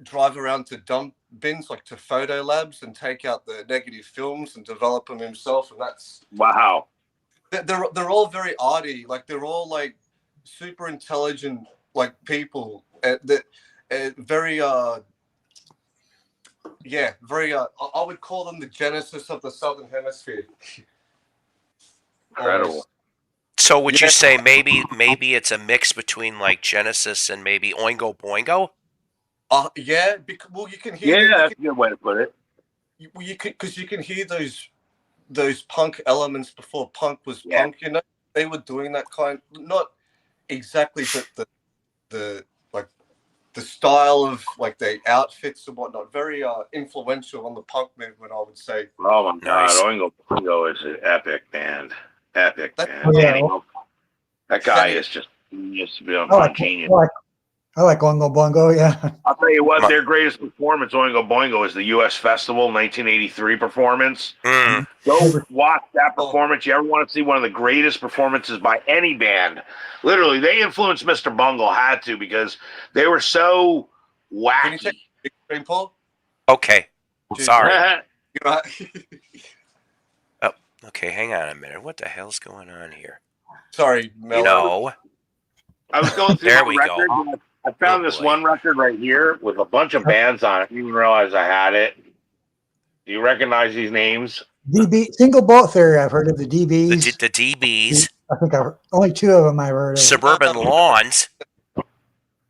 drive around to dump bins, like to photo labs, and take out the negative films and develop them himself. And that's Wow. they're all very arty, like they're all like super intelligent, like people that very very I would call them the genesis of the Southern Hemisphere. Incredible. So would you Yeah. say maybe it's a mix between like Genesis and maybe Oingo Boingo? Yeah, well, you can hear Yeah, that's a good way to put it. you can, because you can hear those punk elements before punk was Yeah. punk. You know, they were doing that kind, not exactly, but the like the style of like the outfits and whatnot, very influential on the punk movement, I would say. Oh my Nice. God, Oingo Boingo is an epic band. Epic That- band. Oh, yeah. Danny Elfman. That guy Danny- is just beyond I like, genius. I like Oingo Boingo, yeah. I'll tell you what, My- their greatest performance, Oingo Boingo, is the U.S. Festival 1983 performance. Mm. Go watch that performance. You ever want to see one of the greatest performances by any band? Literally, they influenced Mr. Bungle, had to, because they were so Can you wacky. take a big screen, Paul? Okay. Sorry. You're right. Okay, hang on a minute. What the hell's going on here? Sorry, Mel. You know, I was going through There my we go. record. And I found Oh, this boy. one record right here with a bunch of bands on it. I didn't even realize I had it. Do you recognize these names? DB single bolt theory. I've heard of the the DBs. DBs, I think only 2 of them I've heard of. Suburban Lawns.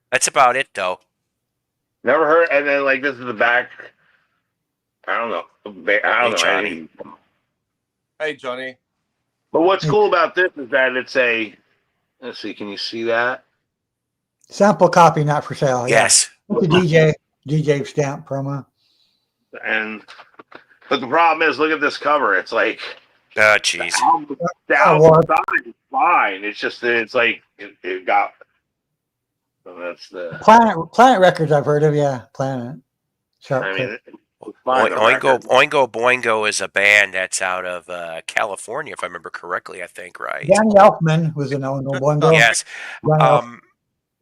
That's about it, though. Never heard. And then like this is the back. I don't know. I don't know Johnny. anything. Hey, Johnny. But what's cool about this is that it's a. Let's see. Can you see that? Sample copy, not for sale. Yes. Yeah. It's a DJ stamp promo. And but the problem is, look at this cover. It's like Oh, jeez. the album side is fine. It's just that it's like it got. So that's the. Planet Records I've heard of, yeah. Planet. Sharp I Clip. mean, it's fine. the record. Oingo Boingo is a band that's out of California, if I remember correctly. I think, right? Danny Elfman was in Oingo Boingo. Yes. Danny Elfman.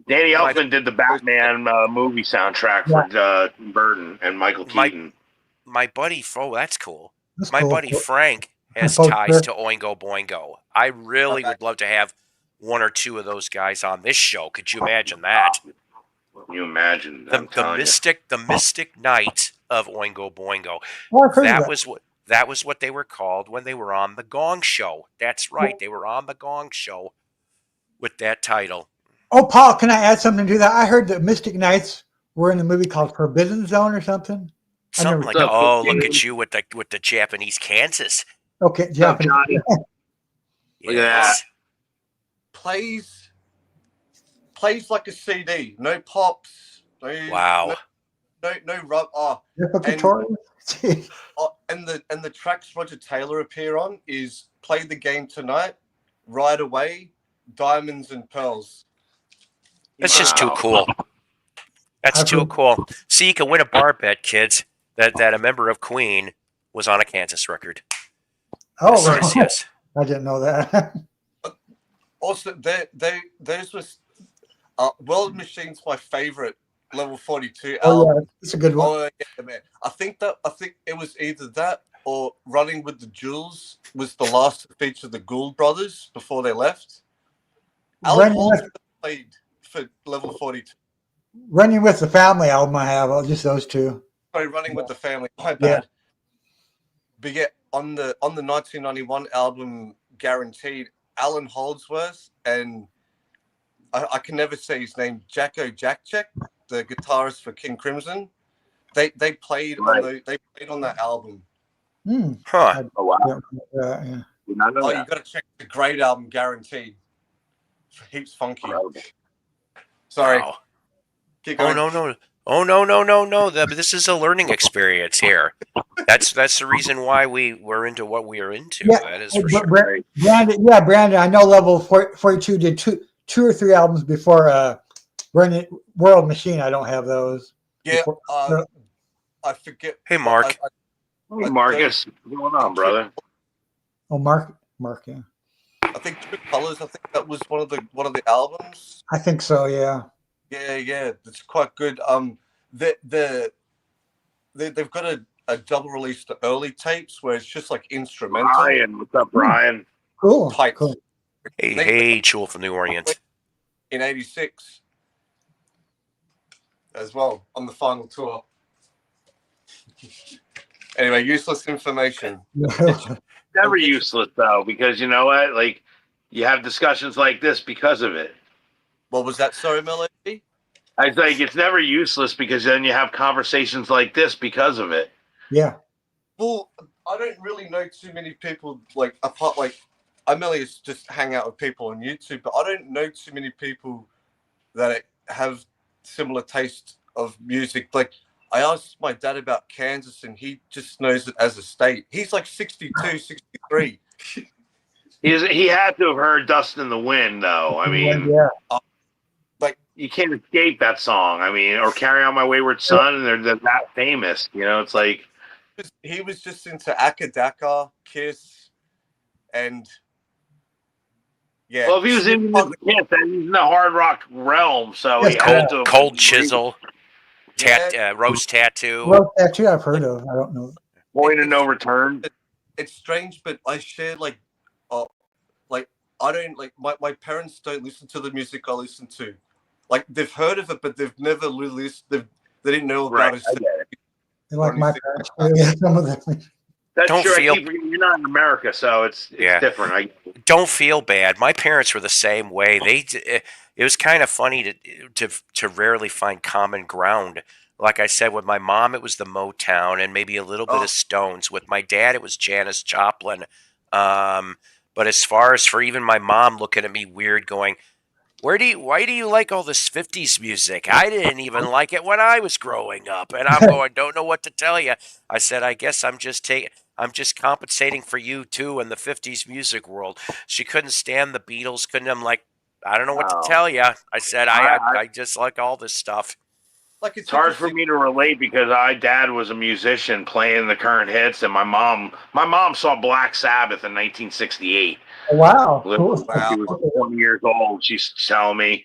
Danny My- Elfman did the Batman movie soundtrack for Burton and Michael Keaton. My buddy, oh, that's cool. That's my cool. buddy Frank has ties Poster. to Oingo Boingo. I really would love to have one or two of those guys on this show. Could you imagine that? Can you imagine? The I'm the telling you. mystic the mystic night of Oingo Boingo. Oh, I've heard of That that. was what they were called when they were on the Gong Show. That's right, they were on the Gong Show with that title. Oh, Paul, can I add something to that? I heard that Mystic Knights were in a movie called Forbidden Zone or something. I never. Something like What's that. up, Oh, look dude? at you with the Japanese Kansas. Okay, What's up, Japanese. Johnny? Look at that. Yes. Plays like a CD. No pops. No. Wow. No rub. Oh, Tutorial. and the tracks Roger Taylor appear on is "Play the Game Tonight," "Right Away," "Diamonds and Pearls." That's just too Wow. cool. That's I've too heard- cool. See, you can win a bar bet, kids, that a member of Queen was on a Kansas record. Oh, Yes, yes. I didn't know that. Also, those was World Machine's my favorite Level 42 Oh, album. yeah, it's a good one. Oh yeah, man. I think it was either that or Running with the Jewels was the last to feature the Gould brothers before they left. Alan Running Hall's with, played for Level 42. Running with the Family album I have. Oh, just those two. Sorry, Running with the Family. My Yeah. bad. But yeah, on the 1991 album Guaranteed, Alan Holdsworth and I can never say his name, Jacko Jackcheck, the guitarist for King Crimson. They played on that album. Hmm. Huh. Oh, wow. Yeah. Did not know Oh, that. you got to check the great album, Guaranteed. Heaps funky. Incredible. Sorry, Wow. keep Oh going. no. Oh no. This is a learning experience here. That's the reason why we were into what we are into. Yeah. That is Hey, for sure. Brandon, I know Level 42 did two or three albums before Running World Machine. I don't have those. Yeah, Before- I forget. Hey, Mark. Hey, Marcus, what's going on, brother? Oh, Mark, yeah. I think True Colors. I think that was one of the albums. I think so. Yeah. Yeah, that's quite good. They've got a double release, the early tapes where it's just like instrumental. Brian, what's up, Brian? Cool. Tight. Cool. Hey, Jewel from the Orient. In '86 as well on the final tour. Anyway, useless information. Never useless though, because you know what? Like, you have discussions like this because of it. What was that? Sorry, Melody? I think it's never useless because then you have conversations like this because of it. Yeah. Well, I don't really know too many people I mainly just hang out with people on YouTube, but I don't know too many people that have similar taste of music. Like, I asked my dad about Kansas, and he just knows it as a state. He's like 62, 63. He had to have heard "Dust in the Wind," though. I mean, yeah. you can't escape that song. I mean, or "Carry On My Wayward Son," and they're that famous. You know, it's like He was just into Akadaka, Kiss, and yeah. well, if he was in the Kiss, then he's in the hard rock realm. So Yes, he had to Cold Chisel, Yeah. Rose Tattoo. Well, actually, I've heard of. I don't know. Point of No Return. It's strange, but I share I don't my parents don't listen to the music I listen to. Like, they've heard of it, but they've never listened. They didn't know about Right, it. I get it. They like my parents. Yeah, some of them. That's Don't true. feel- You're not in America, so it's Yeah. different. Don't feel bad. My parents were the same way. It was kind of funny to rarely find common ground. Like I said, with my mom, it was the Motown and maybe a little bit of Stones. With my dad, it was Janis Joplin. But as far as for even my mom looking at me weird, going, why do you like all this 50s music? I didn't even like it when I was growing up. And I'm going, don't know what to tell you. I said, I guess I'm just compensating for you too in the 50s music world. She couldn't stand the Beatles. I'm like, I don't know what to tell you. I said, I just like all this stuff. Like, It's hard for me to relate because my dad was a musician playing the current hits, and my mom saw Black Sabbath in 1968. Wow. Cool. She was 20 years old. She's telling me,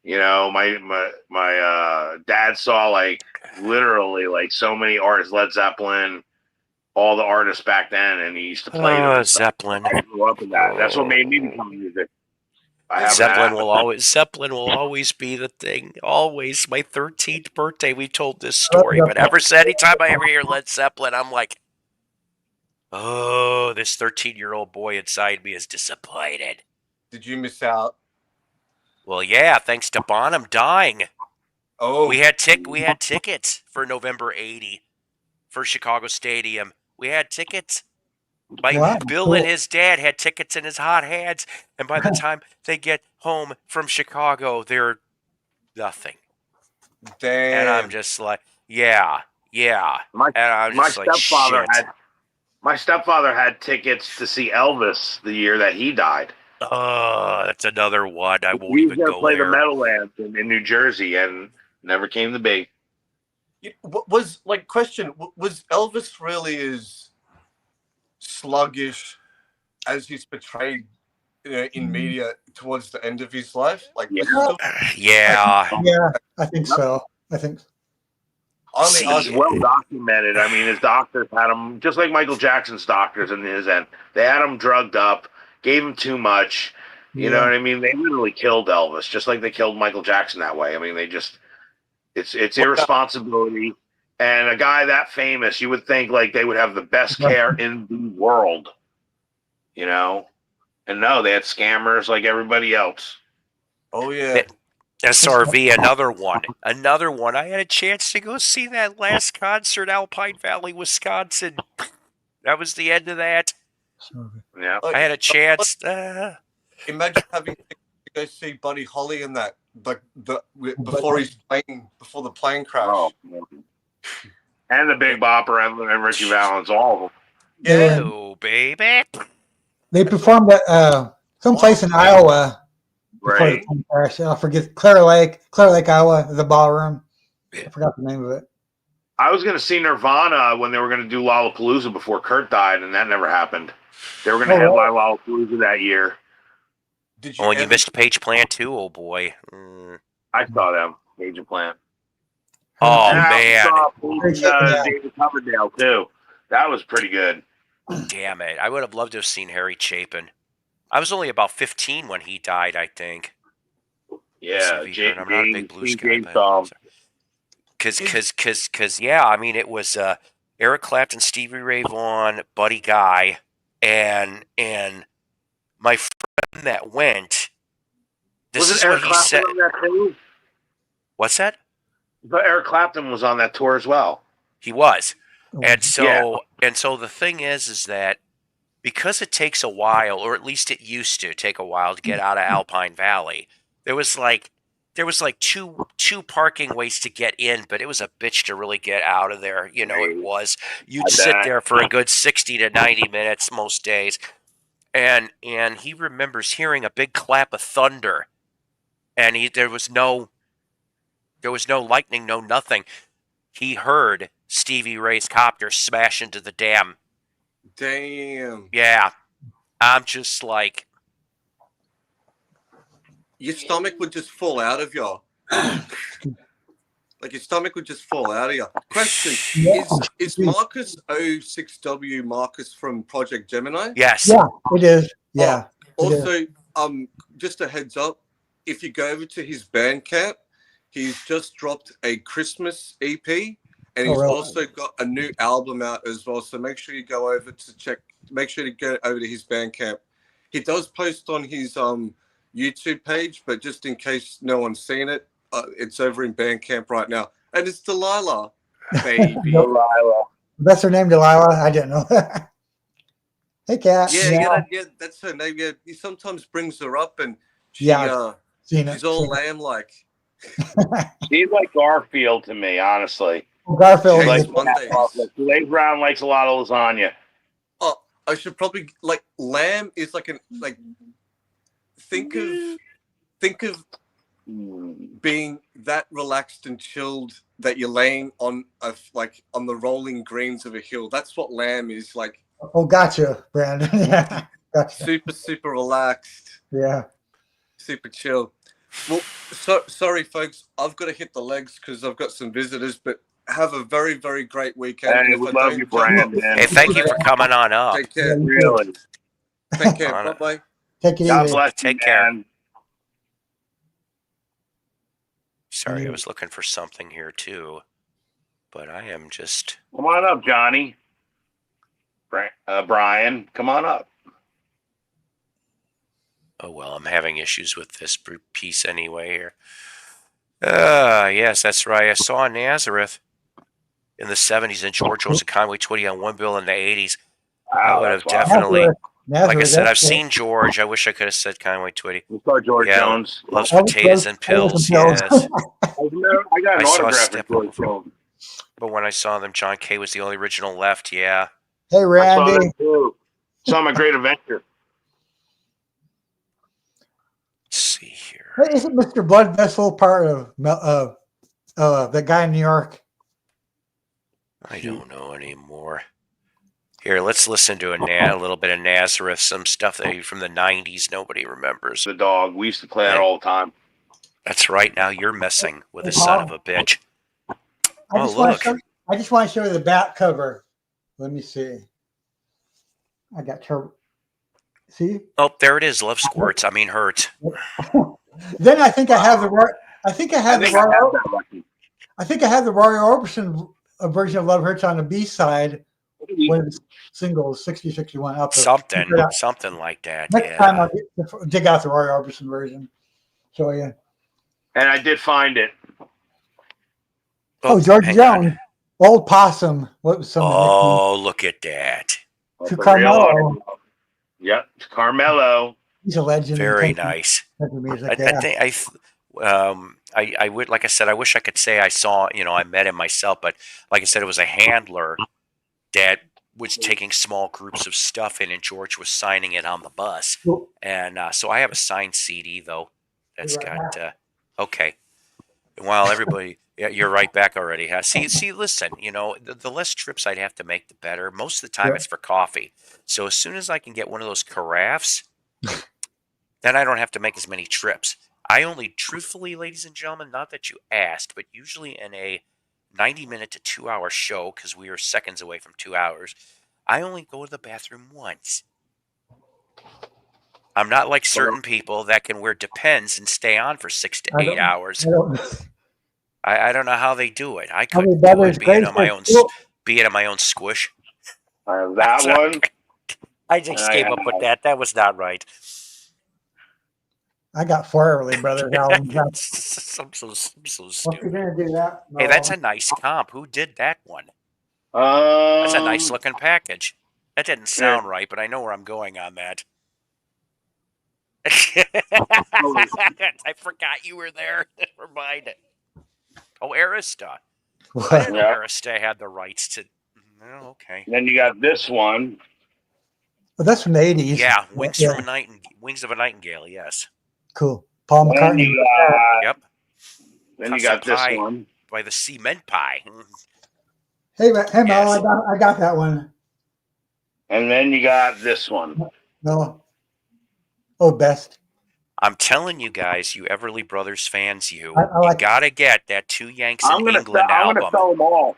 you know, my dad saw like literally like so many artists, Led Zeppelin, all the artists back then, and he used to play them. And stuff. Zeppelin. I grew up with that. That's what made me become music. I have Zeppelin that. will always be the thing. Always. My 13th birthday, we told this I love story, but Zeppelin. anytime I ever hear Led Zeppelin, I'm like, oh, this 13-year-old boy inside me is disappointed. Did you miss out? Well, yeah, thanks to Bonham dying. Oh, We had tickets for November 80 for Chicago Stadium. We had tickets. Wow, Bill cool. and his dad had tickets in his hot hands, and by the time they get home from Chicago, they're nothing. damn. And I'm just like, yeah. My And I'm my just like, stepfather shit. had tickets to see Elvis the year that he died. That's another one. I won't He was even going to go play the there. Meadowlands in New Jersey, and never came to be. Was like question? Was Elvis really as sluggish as he's portrayed, in media towards the end of his life? Like, Yeah. Yeah. Yeah, I think so. I think only See, us. It's well documented. I mean, his doctors had him, just like Michael Jackson's doctors in his end. They had him drugged up, gave him too much. You know what I mean? They literally killed Elvis, just like they killed Michael Jackson that way. I mean, it's irresponsibility. And a guy that famous, you would think like they would have the best care in the world, you know? And no, they had scammers like everybody else. Oh yeah. SRV, another one. I had a chance to go see that last concert, Alpine Valley, Wisconsin. That was the end of that. Yeah. I had a chance. Imagine having to go see Buddy Holly in that, before the plane crash. Oh, and the Big Bopper and Richie Valens, all of them. Yeah. Oh, baby. they performed at someplace in Iowa before Right. the plane crash. I forget Clear Lake, Iowa, the ballroom. I forgot the name of it. I was going to see Nirvana when they were going to do Lollapalooza before Kurt died, and that never happened. They were going to headline Lollapalooza that year. Did you? Oh, and you missed Page Plant too, oh boy. I saw them, Agent Plan. Oh, And I man. saw David Coverdale, too. That was pretty good. Damn it. I would have loved to have seen Harry Chapin. I was only about 15 when he died, I think. Yeah, I'm not a big blues guy. James Tom. Because, yeah, I mean, it was Eric Clapton, Stevie Ray Vaughan, Buddy Guy, and my friend that went. This is what he said. On that too? What's that? But Eric Clapton was on that tour as well. He was. Oh, And so the thing is that because it takes a while, or at least it used to take a while to get out of Alpine Valley, there was like two parking ways to get in, but it was a bitch to really get out of there. You know, it was. You'd sit there for a good 60 to 90 minutes most days. And he remembers hearing a big clap of thunder, and there was no lightning, no nothing. He heard Stevie Ray's copter smash into the dam. Damn. Yeah, I'm just like, your stomach would just fall out of you. Like your stomach would just fall out of you. Question: Is Marcus 06W Marcus from Project Gemini? yes. Yeah, it is. Yeah. Also, just a heads up: if you go over to his Bandcamp, he's just dropped a Christmas EP, and he's also got a new album out as well. So make sure you go over to check. Make sure to go over to his Bandcamp. He does post on his YouTube page, but just in case no one's seen it, it's over in Bandcamp right now. And it's Delilah, baby. Delilah. That's her name, Delilah. I didn't know. Hey, Kat. Yeah, that's her name. Yeah, he sometimes brings her up, and she's all lamb-like. She's like Garfield to me, honestly. Garfield. She lays around, likes a lot of lasagna. Oh, I should probably lamb is think of being that relaxed and chilled that you're laying on on the rolling greens of a hill. That's what lamb is like. Oh, gotcha, Brandon. Yeah, gotcha. Super relaxed. Yeah, super chill. Well, sorry, folks. I've got to hit the legs because I've got some visitors. But have a very, very great weekend. Hey, And if we I love don't you, jump up Brandon. Hey, thank you for coming on up. take care. Really. Take care. On Bye it. bye. Take it God easy. bless you, Take care. man. Sorry, I was looking for something here too, but I am just. Come on up, Johnny. Brian, come on up. Oh well, I'm having issues with this piece anyway here. Yes, that's right. I saw Nazareth in the 70s, and George owns a Conway Twitty on one bill in the 80s. I Wow, would that's have wild. definitely, Nazareth, like I said, I've that's seen George. I wish I could have said Conway Twitty. We saw George Yeah, Jones. loves Oh, potatoes and pills. Yes, I got I an saw autograph for Steppenwolf. George Jones. But when I saw them, John Kay was the only original left. Yeah. Hey, I saw Randy. them too. Saw my Great Adventure. Let's see here. Hey, isn't Mr. Blood Vessel part of the guy in New York? I don't know anymore. Here, let's listen to a little bit of Nazareth, some stuff from the 90s nobody remembers. The dog. We used to play that all the time. That's right. Now you're messing with a son of a bitch. I Oh, just want look. to show you the back cover. Let me see. I got turbo. See? Oh, there it is. Love squirts. I mean, hurts. Then I think I have the right. I think I have I the think I Roy. have that lucky. I think I have the Roy Orbison version of Love Hurts on the B side when it's singles 60, 61 up. Something like that. Next Yeah. time I'll dig out the Roy Orbison version. Show you. And I did find it. Oh, George hang Jones, on. Old Possum. What was some? Oh, look at that. That's To a real Carmelo. autograph. Yep, Carmelo. He's a legend. Very in country nice. music. I think I would, like I said, I wish I could say I saw, I met him myself, but like I said, it was a handler that was taking small groups of stuff in, and George was signing it on the bus. And so I have a signed CD though. That's got okay. Well, everybody, yeah, you're right back already. Huh? See, listen, the less trips I'd have to make, the better. Most of the time, it's for coffee. So as soon as I can get one of those carafes, then I don't have to make as many trips. I only, truthfully, ladies and gentlemen, not that you asked, but usually in a 90-minute to 2-hour show, because we are seconds away from 2 hours, I only go to the bathroom once. I'm not like certain people that can wear Depends and stay on for 6 to 8 hours. I don't know how they do it. I couldn't do it being on my own squish. That one. I just came up with that. That was not right. I got 4 early brothers albums. I'm so What stupid. you gonna do that? No. Hey, that's a nice comp. Who did that one? That's a nice looking package. That didn't sound right, but I know where I'm going on that. I forgot you were there. Never mind. Oh, Arista. I didn't know Arista had the rights to. Oh, okay. And then you got this one. Well, that's from the 80s. Yeah, Wings of a Nightingale. Yes. Cool. Paul McCartney. Yep. Then you got this one by the Cement Pie. Hey, Mel, I got that one. And then you got this one. No. Oh, best. I'm telling you guys, you Everly Brothers fans, you gotta get that Two Yanks in England album. I'm gonna sell them all.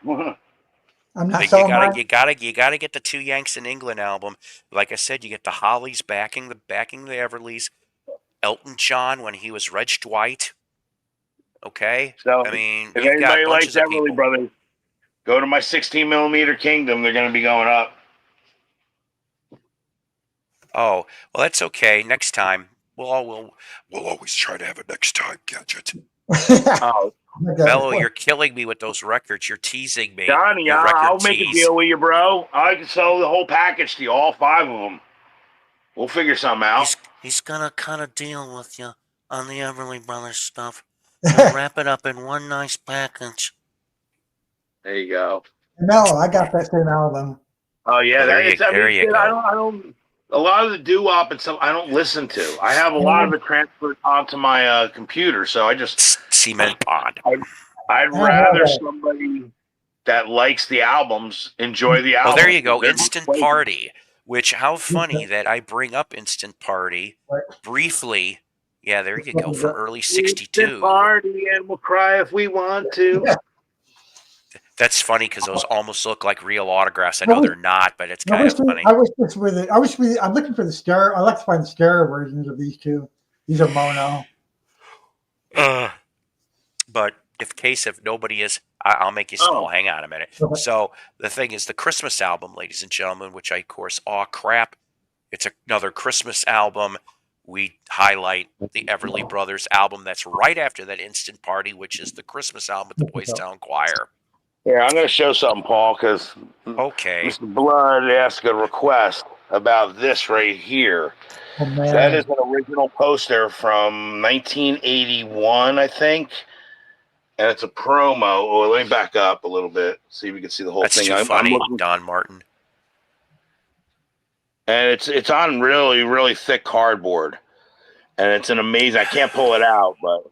I'm not selling mine. You gotta get the Two Yanks in England album. Like I said, you get the Hollies backing the Everlys, Elton John when he was Reg Dwight. Okay, so I mean, if you've got anybody likes bunches of Everly people. Brothers, go to my 16mm Kingdom. They're gonna be going up. Oh, well, that's okay. Next time, we'll always try to have it next time, Gadget. Oh, Bello, you're killing me with those records. You're teasing me. Johnny, I'll make a deal with you, bro. I can sell the whole package to you, all 5 of them. We'll figure something out. He's gonna cut a deal with you on the Everly Brothers stuff. And wrap it up in one nice package. There you go. No, I got that same album. Oh yeah, there you go. I don't. A lot of the doo-wop and stuff I don't listen to. I have a lot of it transferred onto my computer, so I just cement pond. I'd rather somebody that likes the albums enjoy the album. Oh, there you go. Instant Party. Which, how funny that I bring up Instant Party briefly. Yeah, there you go, from early '62. Instant Party, and we'll cry if we want to. That's funny because those almost look like real autographs. I No, know they're not, but it's kind of funny. I wish this were the. I wish we. I'm looking for the stereo. I like to find the stereo versions of these two. These are mono. But if nobody is, I'll make you small. Hang on a minute. Okay. So the thing is, the Christmas album, ladies and gentlemen, which I of course, crap, it's another Christmas album. We highlight the Everly Brothers album that's right after that Instant Party, which is the Christmas album with the Boys Town Choir. Here, I'm going to show something, Paul, because Okay. Mr. Blood asked a request about this right here. Oh, man. So that is an original poster from 1981, I think. And it's a promo. Oh, let me back up a little bit, see if we can see the whole That's thing. too funny, Don Martin. And it's on really, really thick cardboard. And it's an amazing, I can't pull it out, but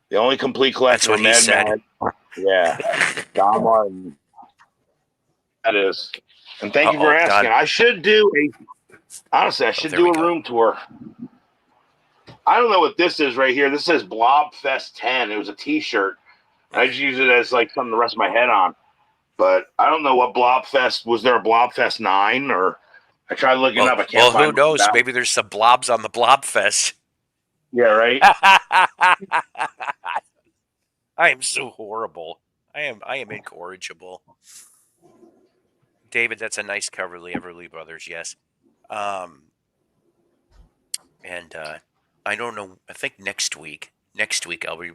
the only complete collection That's what he said. Yeah. Don Martin. That is. And thank you for asking. Don. I should do a room tour. I don't know what this is right here. This says Blobfest 10. It was a t-shirt. I just use it as like something to rest my head on. But I don't know what Blobfest, was there a Blobfest 9 or I tried looking up. I can't find who knows? Maybe there's some blobs on the Blobfest. Yeah, right. I am so horrible. I am incorrigible. David, that's a nice cover, the Everly Brothers, yes. And I don't know. I think next week I'll be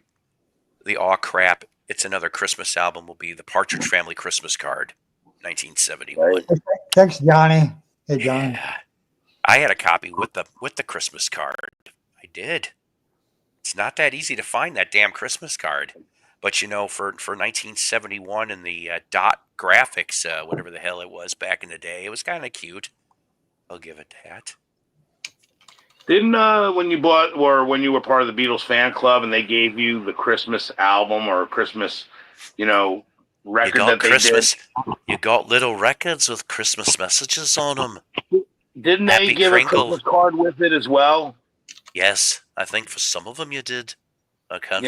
the crap. It's another Christmas album. Will be the Partridge Family Christmas Card, 1971. Right. Thanks, Johnny. Hey, John. Yeah. I had a copy with the Christmas card. I did. It's not that easy to find that damn Christmas card. But for 1971 and the dot graphics, whatever the hell it was back in the day, it was kind of cute. I'll give it that. Didn't when you were part of the Beatles fan club and they gave you the Christmas album or Christmas, record that they did? You got little records with Christmas messages on them. Didn't they give a Christmas card with it as well? Yes, I think for some of them you did. I can't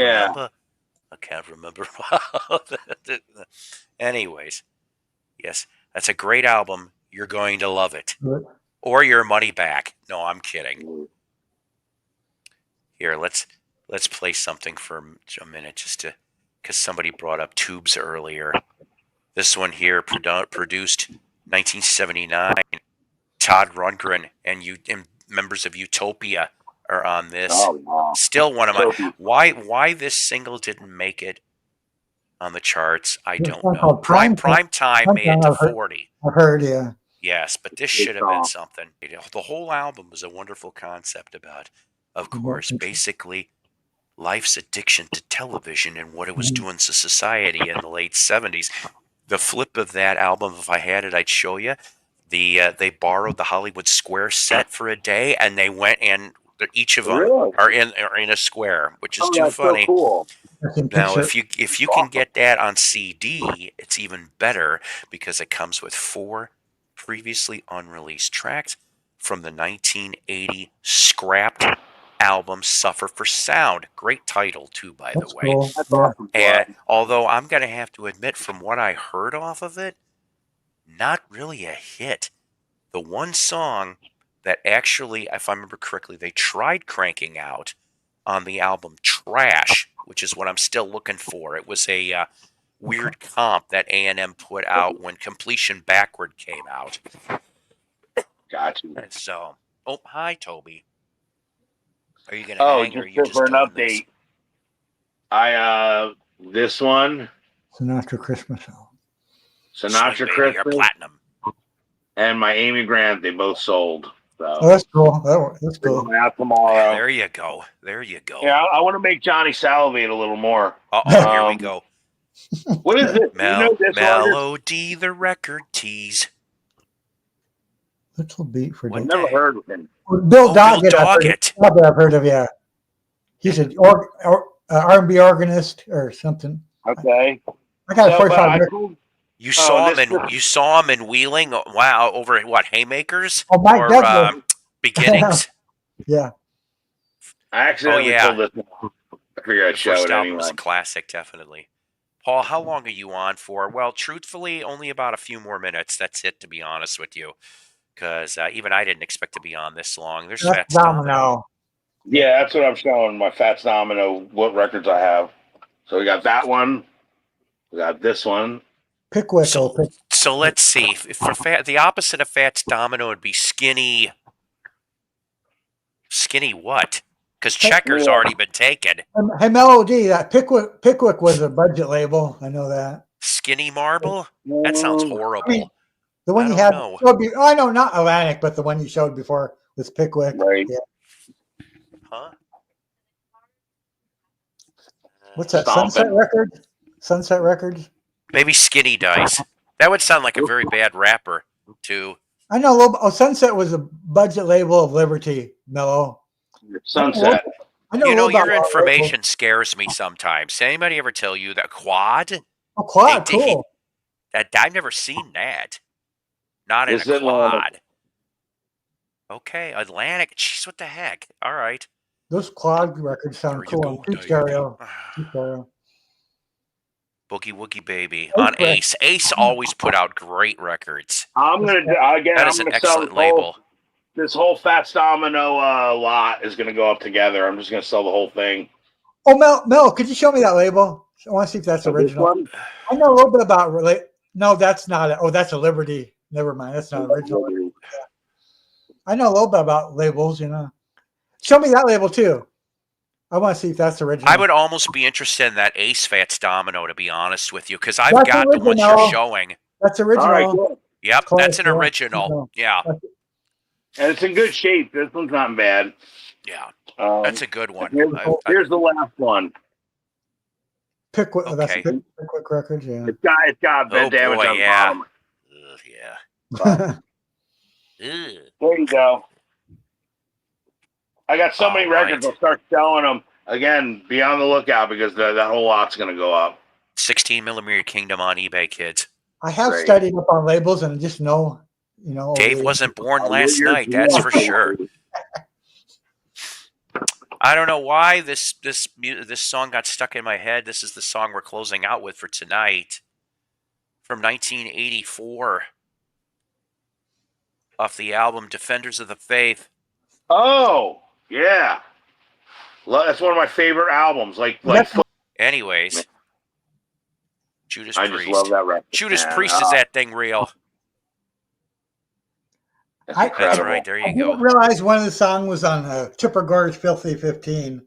remember. Anyways, yes, that's a great album. You're going to love it. Or your money back. No, I'm kidding. Here, let's play something for a minute just because somebody brought up Tubes earlier. This one here produced 1979. Todd Rundgren and members of Utopia are on this. Oh, wow. Still one of my why this single didn't make it on the charts, I don't know. Prime Time made it to 40. I've heard, yeah. Yes, but this should have been something. The whole album was a wonderful concept about, of course, basically life's addiction to television and what it was doing to society in the late 70s. The flip of that album, if I had it, I'd show you. They borrowed the Hollywood Square set for a day, and they went and each of them are in a square, which is too funny. So cool. Now, if you can get that on CD, it's even better because it comes with 4 previously unreleased tracks from the 1980 scrapped album "Suffer for Sound." Great title too, by the way. Cool. That's awesome. And although I'm going to have to admit, from what I heard off of it, not really a hit. The one song that actually, if I remember correctly, they tried cranking out on the album Trash, which is what I'm still looking for. It was a weird comp that A&M put out when Completion Backward came out. Gotcha. And so, hi, Toby. Are you going to hang or are you just for an doing update? This? This one, Sinatra Christmas album. Sinatra Swing Baby, Christmas, or Platinum. and my Amy Grant, they both sold. So Oh, that's cool. That's they're cool. going out tomorrow. There you go. There you go. Yeah, I want to make Johnny salivate a little more. Here we go. What is it? You know this artist? Melody, the record tease. Little beat for What Dave. Never heard of him. Bill Doggett. Bill Doggett. I've heard of, yeah. He's an R&B organist or something. Okay. I got a 45 minutes. You saw him in Wheeling. Wow, over at what, Haymakers? Oh, Mike or Douglas. Beginnings? Yeah. I accidentally pulled this. I figured I'd show First it album anyway. was a classic, definitely. Paul, how long are you on for? Well, truthfully, only about a few more minutes. That's it, to be honest with you. Because even I didn't expect to be on this long. There's That's Fats Domino. Domino. Yeah, that's what I'm showing. My Fats Domino. What records I have? So we got that one. We got this one. Pickwick. So let's see. For the opposite of Fats Domino would be Skinny. Skinny what? Because Checker's already been taken. Hey, Melody, that Pickwick was a budget label. I know that. Skinny Marble? That sounds horrible. I mean, the one I you don't had. know. I know, not Atlantic, but the one you showed before was Pickwick. Right. Yeah. Huh? What's that? Stompin'. Sunset Records? Sunset Records? Maybe Skinny Dice. That would sound like a very bad rapper, too. I know a little. Oh, Sunset was a budget label of Liberty, Mellow. Sunset. I know You a know, little about your labels. information scares me sometimes. Did anybody ever tell you that Quad? Oh, Quad, Hey, cool. That I've never seen that. Not in It's a Atlantic. Quad. Okay, Atlantic. Jeez, what the heck? All right. Those Quad records sound There you cool. go, Two there you go. stereo. Boogie Woogie Baby on Ace. Ace always put out great records. I'm gonna again. That I'm is an gonna sell excellent label. This whole Fats Domino lot is gonna go up together. I'm just gonna sell the whole thing. Oh, Mel, could you show me that label? I want to see if that's original. This one? I know a little bit about No, that's not it. Oh, that's a Liberty. Never mind. That's not original. I know a little bit about labels, you know. Show me that label too. I want to see if that's original. I would almost be interested in that Ace Fats Domino, to be honest with you, because I've That's got the ones original. you're showing. That's original. All right, cool. Yep, Close, that's an yeah. original. Yeah, And it's in good shape. This one's not bad. yeah, That's a good one. Here's the last one. Pickwick. Okay. That's Pickwick Records. Yeah. It's got bed damage boy, on the yeah. bottom. Yeah. Ugh. There you go. I got so All many records. right. I'll start selling them. Again, be on the lookout because that whole lot's going to go up. 16 millimeter Kingdom on eBay, kids. I have Great. studied up on labels and just know, you know. Dave wasn't born last You're- night, that's for sure. I don't know why this song got stuck in my head. This is the song we're closing out with for tonight, from 1984, off the album Defenders of the Faith. Oh, yeah. That's one of my favorite albums. Anyways, Judas I Priest. just love that record. Judas man. Priest, is that thing real? That's That's That's incredible. right. There I you go. didn't realize one of the songs was on Chipper Gore's Filthy 15.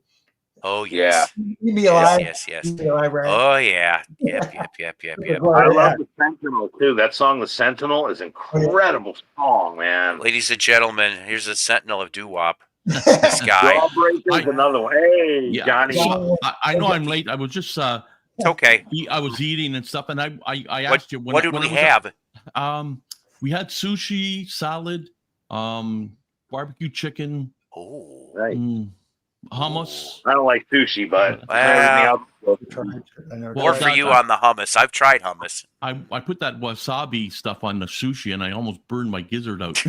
Oh yes. You Be Alive. Yes. You Be Alive, right? Oh yeah. Yep. I love the Sentinel too. That song, "The Sentinel," is an incredible song, man. Ladies and gentlemen, here's the Sentinel of Doo-Wop. This guy. Jawbreaker's another one. Hey, Yeah. Johnny. So, I know I'm late. I was just It's okay. I was eating and stuff, and I What, asked you what did when we I was have? we had sushi, salad, barbecue chicken, Oh. Right. hummus. I don't like sushi, but Well, more for that- you on the hummus. I've tried hummus. I put that wasabi stuff on the sushi, and I almost burned my gizzard out.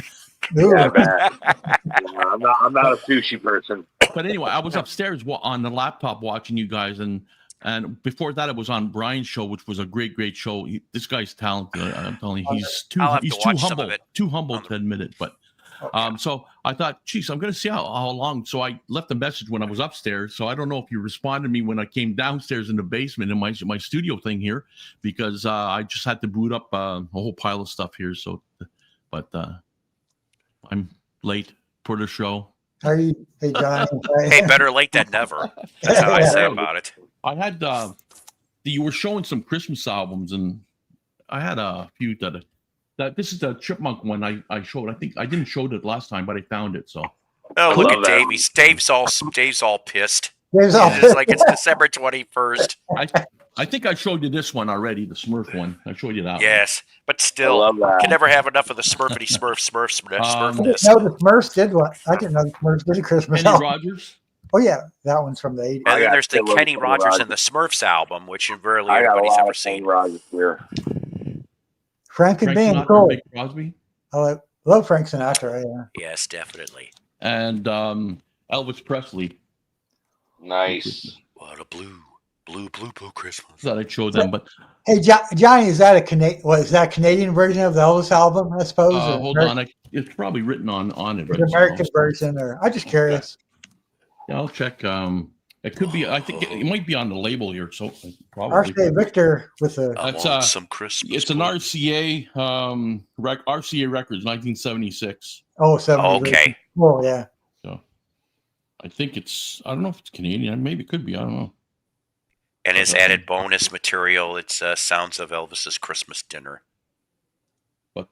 Yeah, I'm not a sushi person. But anyway, I was upstairs on the laptop watching you guys, and before that, it was on Brian's show, which was a great show. This guy's talented. I'm telling you, he's I'll have to too watch some of humble, it. too humble to admit it. But so I thought, geez, I'm going to see how long. So I left a message when I was upstairs. So I don't know if you responded to me when I came downstairs in the basement in my studio thing here, because I just had to boot up a whole pile of stuff here. So, but I'm late for the show. Hey, Johnny. Hey, better late than never. That's how I say about it. I had you were showing some Christmas albums, and I had a few that this is the Chipmunk one I showed. I think I didn't show it last time, but I found it. So Oh, look love at that. Davies. Dave's all pissed. There's all- It's like it's December 21st. I think I showed you this one already, the Smurf one. I showed you that. Yes, but I still, love that. can never have enough of the Smurfity I Smurfness. didn't know the Smurfs did what? I didn't know the Smurfs did a Christmas Kenny album. Rogers. Oh, yeah. That one's from the 80s. And I then got there's the Kenny Kenny Rogers Rogers. and the Smurfs album, which rarely I got a anybody's lot ever of Kenny seen. Rogers here. Frank and Frank Bean, Sinatra, cool. Bing Crosby, I love Frank Sinatra. Yeah. Yes, definitely. and Elvis Presley. Nice. What a blue. Blue Christmas. Thought I'd show them, but Hey, Johnny, is that a Canadian version of the Elvis album? I suppose. Or hold on. It's probably written on it. The American version, or I'm just curious. Yeah, I'll check. It could be. I think it might be on the label here. So probably. RCA Victor with a. That's some Christmas. It's an RCA RCA Records, 1976. Oh, 70. Okay. Oh, yeah. So I think it's. I don't know if it's Canadian. Maybe it could be. I don't know. And as added bonus material, it's Sounds of Elvis's Christmas Dinner. But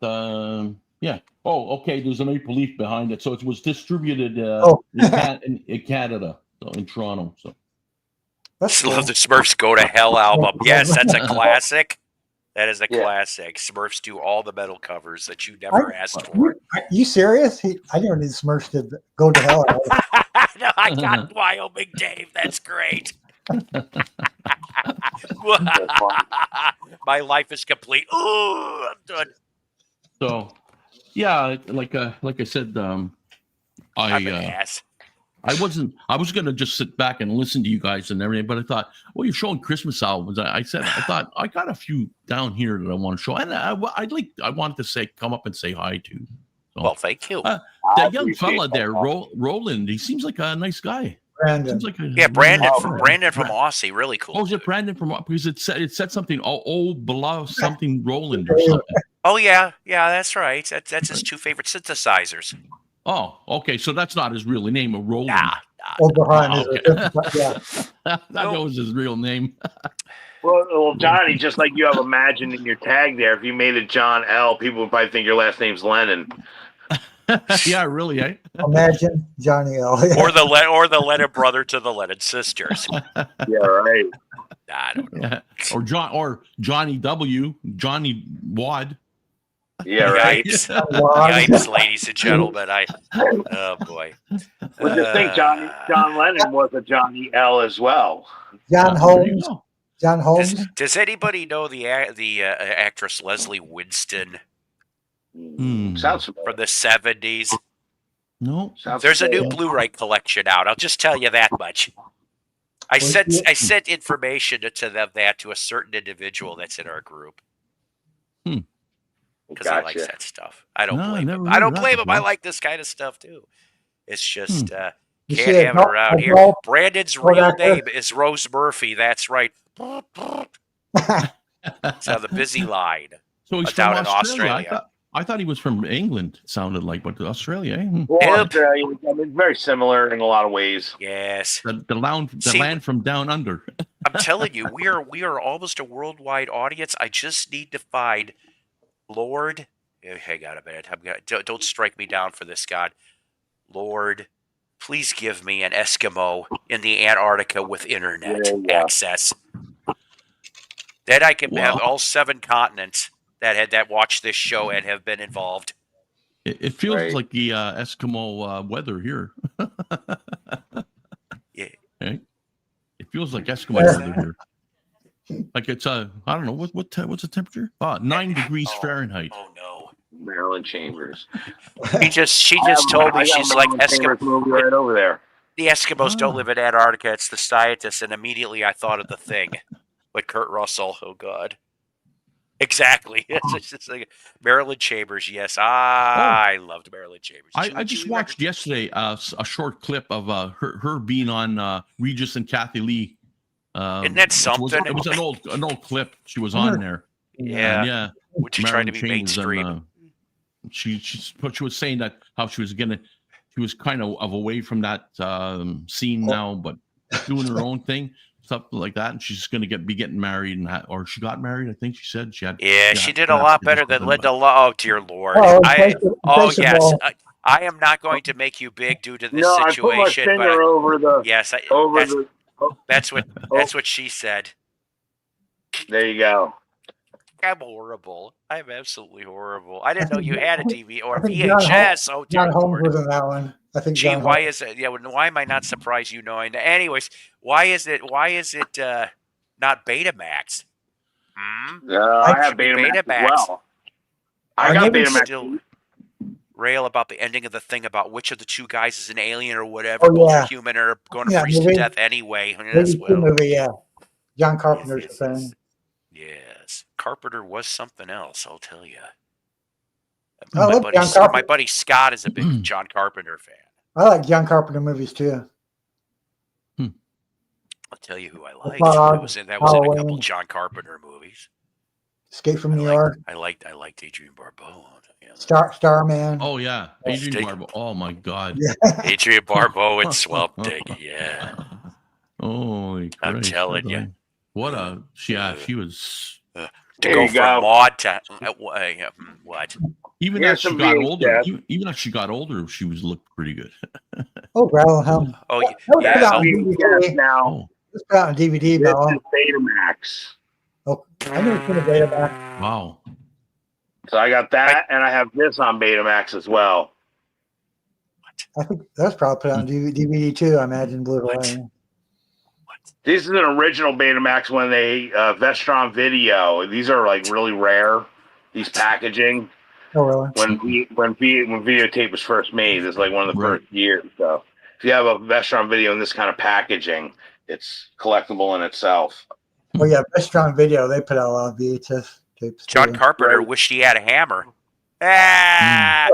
yeah. Oh, okay. There's a Maple Leaf behind it, so it was distributed in Canada, so in Toronto. So. That's cool. Love the Smurfs Go to Hell album. Yes, that's a classic. That is a classic. Smurfs do all the metal covers that you never asked for. Are you serious? I never knew Smurfs did Go to Hell. No, I got Wyoming Dave. That's great. My life is complete. Ooh, I'm done. So, yeah, like I said, I'm an ass. I was gonna just sit back and listen to you guys and everything, but I thought, well, you're showing Christmas albums. I thought I got a few down here that I want to show, and I wanted to say, come up and say hi to. So, Well, thank you. That young fella there, Roland, he seems like a nice guy. Brandon. Seems like Brandon from Aussie, really cool. Oh, is it Brandon from? Because it said something. Oh, below something Roland or something. Oh yeah, that's right. That's his two favorite synthesizers. Oh, okay. So that's not his real name, Roland. Nah. Oh, behind Yeah. That was his real name. Well, Johnny, just like you have Imagine in your tag there, if you made it John L., people would probably think your last name's Lennon. Yeah, really, eh? Imagine Johnny L. Yeah. Or the Lennon brother to the Lennon sisters. Yeah, right. I don't know. Yeah. Or Johnny W. Johnny Wad. Yeah, right. Yikes, ladies and gentlemen. Oh boy. Well, just think, John Lennon was a Johnny L as well. John Holmes. John Holmes. Does anybody know the actress Leslie Winston Sounds familiar. from the 70s? No. There's a new Blu-ray collection out. I'll just tell you that much. I sent information to them to a certain individual that's in our group. Because he likes that stuff. I don't blame him. I don't blame him. I like this kind of stuff too. It's just can't have it around here. Brandon's real name is Rose Murphy. That's right. It's on the busy line. So he's down from in Australia. I thought he was from England. It sounded like, but Australia. Eh? Well, Australia, I mean, very similar in a lot of ways. Yes. The land from down under. I'm telling you, we are almost a worldwide audience. I just need to find Lord. Hang on a minute. Don't strike me down for this, God. Lord, please give me an Eskimo in the Antarctica with internet access. Then I can have all 7 continents that watch this show and have been involved. It feels like the Eskimo weather here. Yeah. Okay. It feels like Eskimo weather here. Like it's I don't know what's the temperature? 9 degrees Fahrenheit. Oh no. Marilyn Chambers. She just told me she's like Eskimo movie right over there. The Eskimos don't live in Antarctica. It's the scientists, and immediately I thought of The Thing with Kurt Russell. Oh God. Exactly. It's just like Marilyn Chambers. Yes, I loved Marilyn Chambers. I just watched yesterday a short clip of her being on Regis and Kathy Lee. Isn't that something? It was an old clip. She was on there. Yeah. Which is trying to be mainstream. And, she was saying that how she was kind of away from that scene now, but doing her own thing. Something like that, and she's going to be getting married, or she got married. I think she said she had. Yeah, she did a lot better than Linda. Oh dear Lord! Yes, I am not going to make you big due to this situation. I put my finger over the. Yes, that's what she said. There you go. I'm horrible. I'm absolutely horrible. I didn't know you had a DVD or a VHS. Oh dear John Holmes was in that one. I think. Gee, why is it? Yeah, why am I not surprised you knowing that? Anyways, why is it not Betamax? I have Betamax as well. I got Betamax. Still rail about the ending of the thing about which of the two guys is an alien or whatever. Both are human or going to freeze to death anyway. Movie, yeah. John Carpenter's the thing. Yes. Carpenter was something else, I'll tell you. I love John My Carpenter. buddy Scott is a big John Carpenter fan. I like John Carpenter movies too. I'll tell you who I The liked. Fog, That was in a couple Halloween, John Carpenter movies. Escape from New York, I liked Adrian Barbeau. Starman. Oh yeah, Adrian Barbeau. Oh my God. Adrian Barbeau and Swamp Thing. Yeah. Holy Christ. I'm telling you. What a she was to There go you from go. Maud to what? even Here's as she some got VHS. older, even as she got older, she was looked pretty good. Oh, Gravel Helm. Oh That was yeah. put out on VHS DVD. now. Oh, It was put out on DVD, This Mello. is Betamax. Oh, I never seen a Betamax. wow. So I got that, and I have this on Betamax as well. I think that's probably put out on DVD too. I imagine Blu-ray. This is an original Betamax when they Vestron Video. These are like really rare. These packaging Oh, really? when videotape was first made, it's like one of the Right. first years. So if you have a Vestron Video in this kind of packaging, it's collectible in itself. Oh yeah, Vestron Video. They put out a lot of VHS tapes. John too. Carpenter Right. wished he had a hammer. Ah,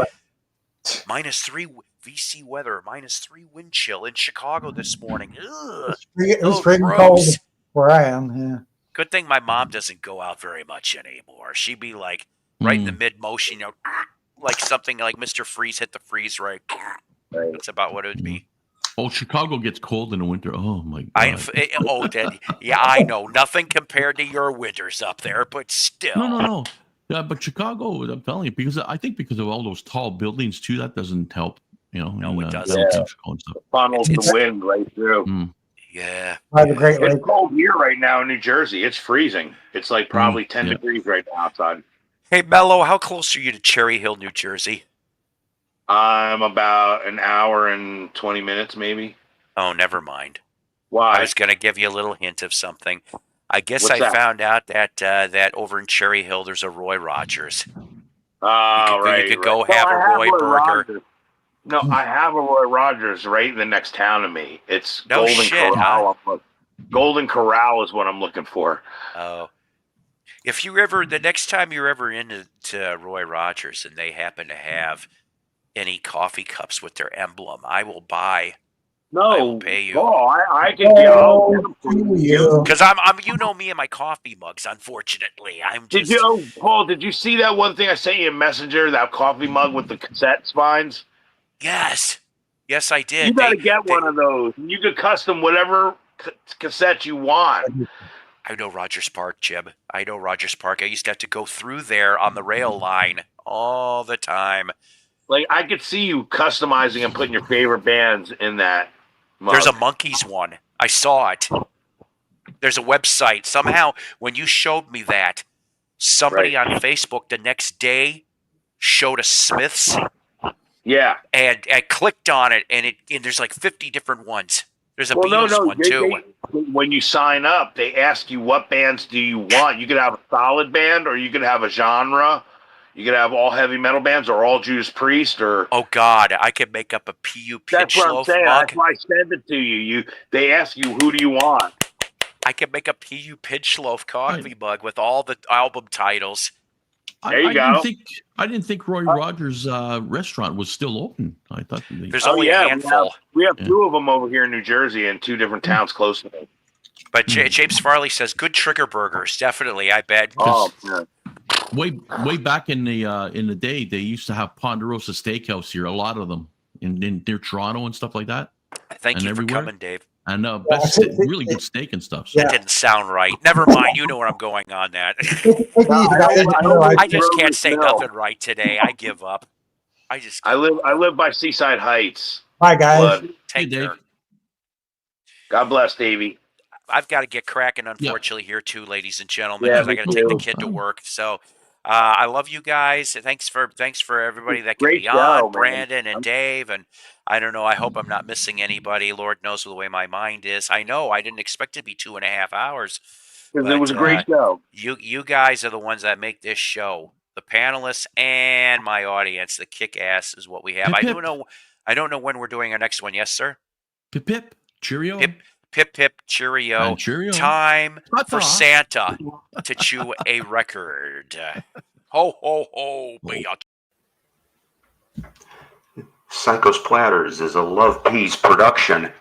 -3 VC weather, -3 wind chill in Chicago this morning. Ugh. It was Oh, freaking gross. cold where I am. Yeah. Good thing my mom doesn't go out very much anymore. She'd be like right in the mid motion, like something like Mr. Freeze hit the freeze right. That's about what it would be. Oh, Chicago gets cold in the winter. Oh my God. Yeah, I know. Nothing compared to your winters up there, but still. No. Yeah, but Chicago, I'm telling you, because of all those tall buildings too, that doesn't help. No, it doesn't. downtown Chicago and stuff. Funnels the It's- wind right through. Yeah. By the Great Lake. It's cold here right now in New Jersey. It's freezing. It's like probably 10 yeah. degrees right now outside. Hey, Mello, how close are you to Cherry Hill, New Jersey? I'm about an hour and 20 minutes, maybe. Oh, never mind. Why? I was going to give you a little hint of something. I guess What's I that? found out that over in Cherry Hill, there's a Roy Rogers. Oh, you could go have a I Roy burger. Rogers. No, I have a Roy Rogers right in the next town to me. It's No Golden shit, Corral. Golden Corral is what I'm looking for. Oh. If you ever, the next time you're ever into Roy Rogers and they happen to have any coffee cups with their emblem, I will buy. I will pay you. Oh, I can get all of them for you. Because I'm you know me and my coffee mugs, unfortunately. Paul, did you see that one thing I sent you in Messenger, that coffee mug with the cassette spines? Yes. Yes, I did. You got to get one of those. You could custom whatever cassette you want. I know Rogers Park, Jim. I know Rogers Park. I used to have to go through there on the rail line all the time. Like, I could see you customizing and putting your favorite bands in that mug. There's a Monkees one. I saw it. There's a website. Somehow, when you showed me that, somebody on Facebook the next day showed a Smiths. Yeah. And I clicked on it, and there's like 50 different ones. There's a Beatles one, too. When you sign up, they ask you what bands do you want. You could have a solid band, or you could have a genre. You could have all heavy metal bands, or all Judas Priest, or... Oh, God, I could make up a P.U. That's what I'm Pitchloaf saying. mug. That's why I sent it to you. They ask you, who do you want? I could make a P.U. Pitchloaf coffee mug with all the album titles. There you go. I didn't think Roy Rogers' restaurant was still open. I thought there's only a handful. We have two of them over here in New Jersey in two different towns close to me. But James Farley says good trigger burgers, definitely. I bet. Oh, man. Way back in the day, they used to have Ponderosa Steakhouse here. A lot of them in near Toronto and stuff like that. Thank you for coming, Dave. And best really good steak and stuff. So. That didn't sound right. Never mind. You know where I'm going on that. I just can't say nothing right today. I give up. I live by Seaside Heights. Bye, guys. Take care. God bless, Davey. I've got to get cracking, unfortunately, here too, ladies and gentlemen, because I got to take the kid to work. So I love you guys. Thanks for everybody that can be on, Brandon and Dave, and I don't know. I hope I'm not missing anybody. Lord knows the way my mind is. I know I didn't expect it to be 2.5 hours. It was a great show. You guys are the ones that make this show. The panelists and my audience. The kick-ass is what we have. I don't know when we're doing our next one. Yes, sir? Pip pip. Cheerio. Pip pip cheerio. And cheerio. Time for Ta-ta. Santa to chew a record. Ho ho ho, yuck. Psycho's Platters is a Love Peas production.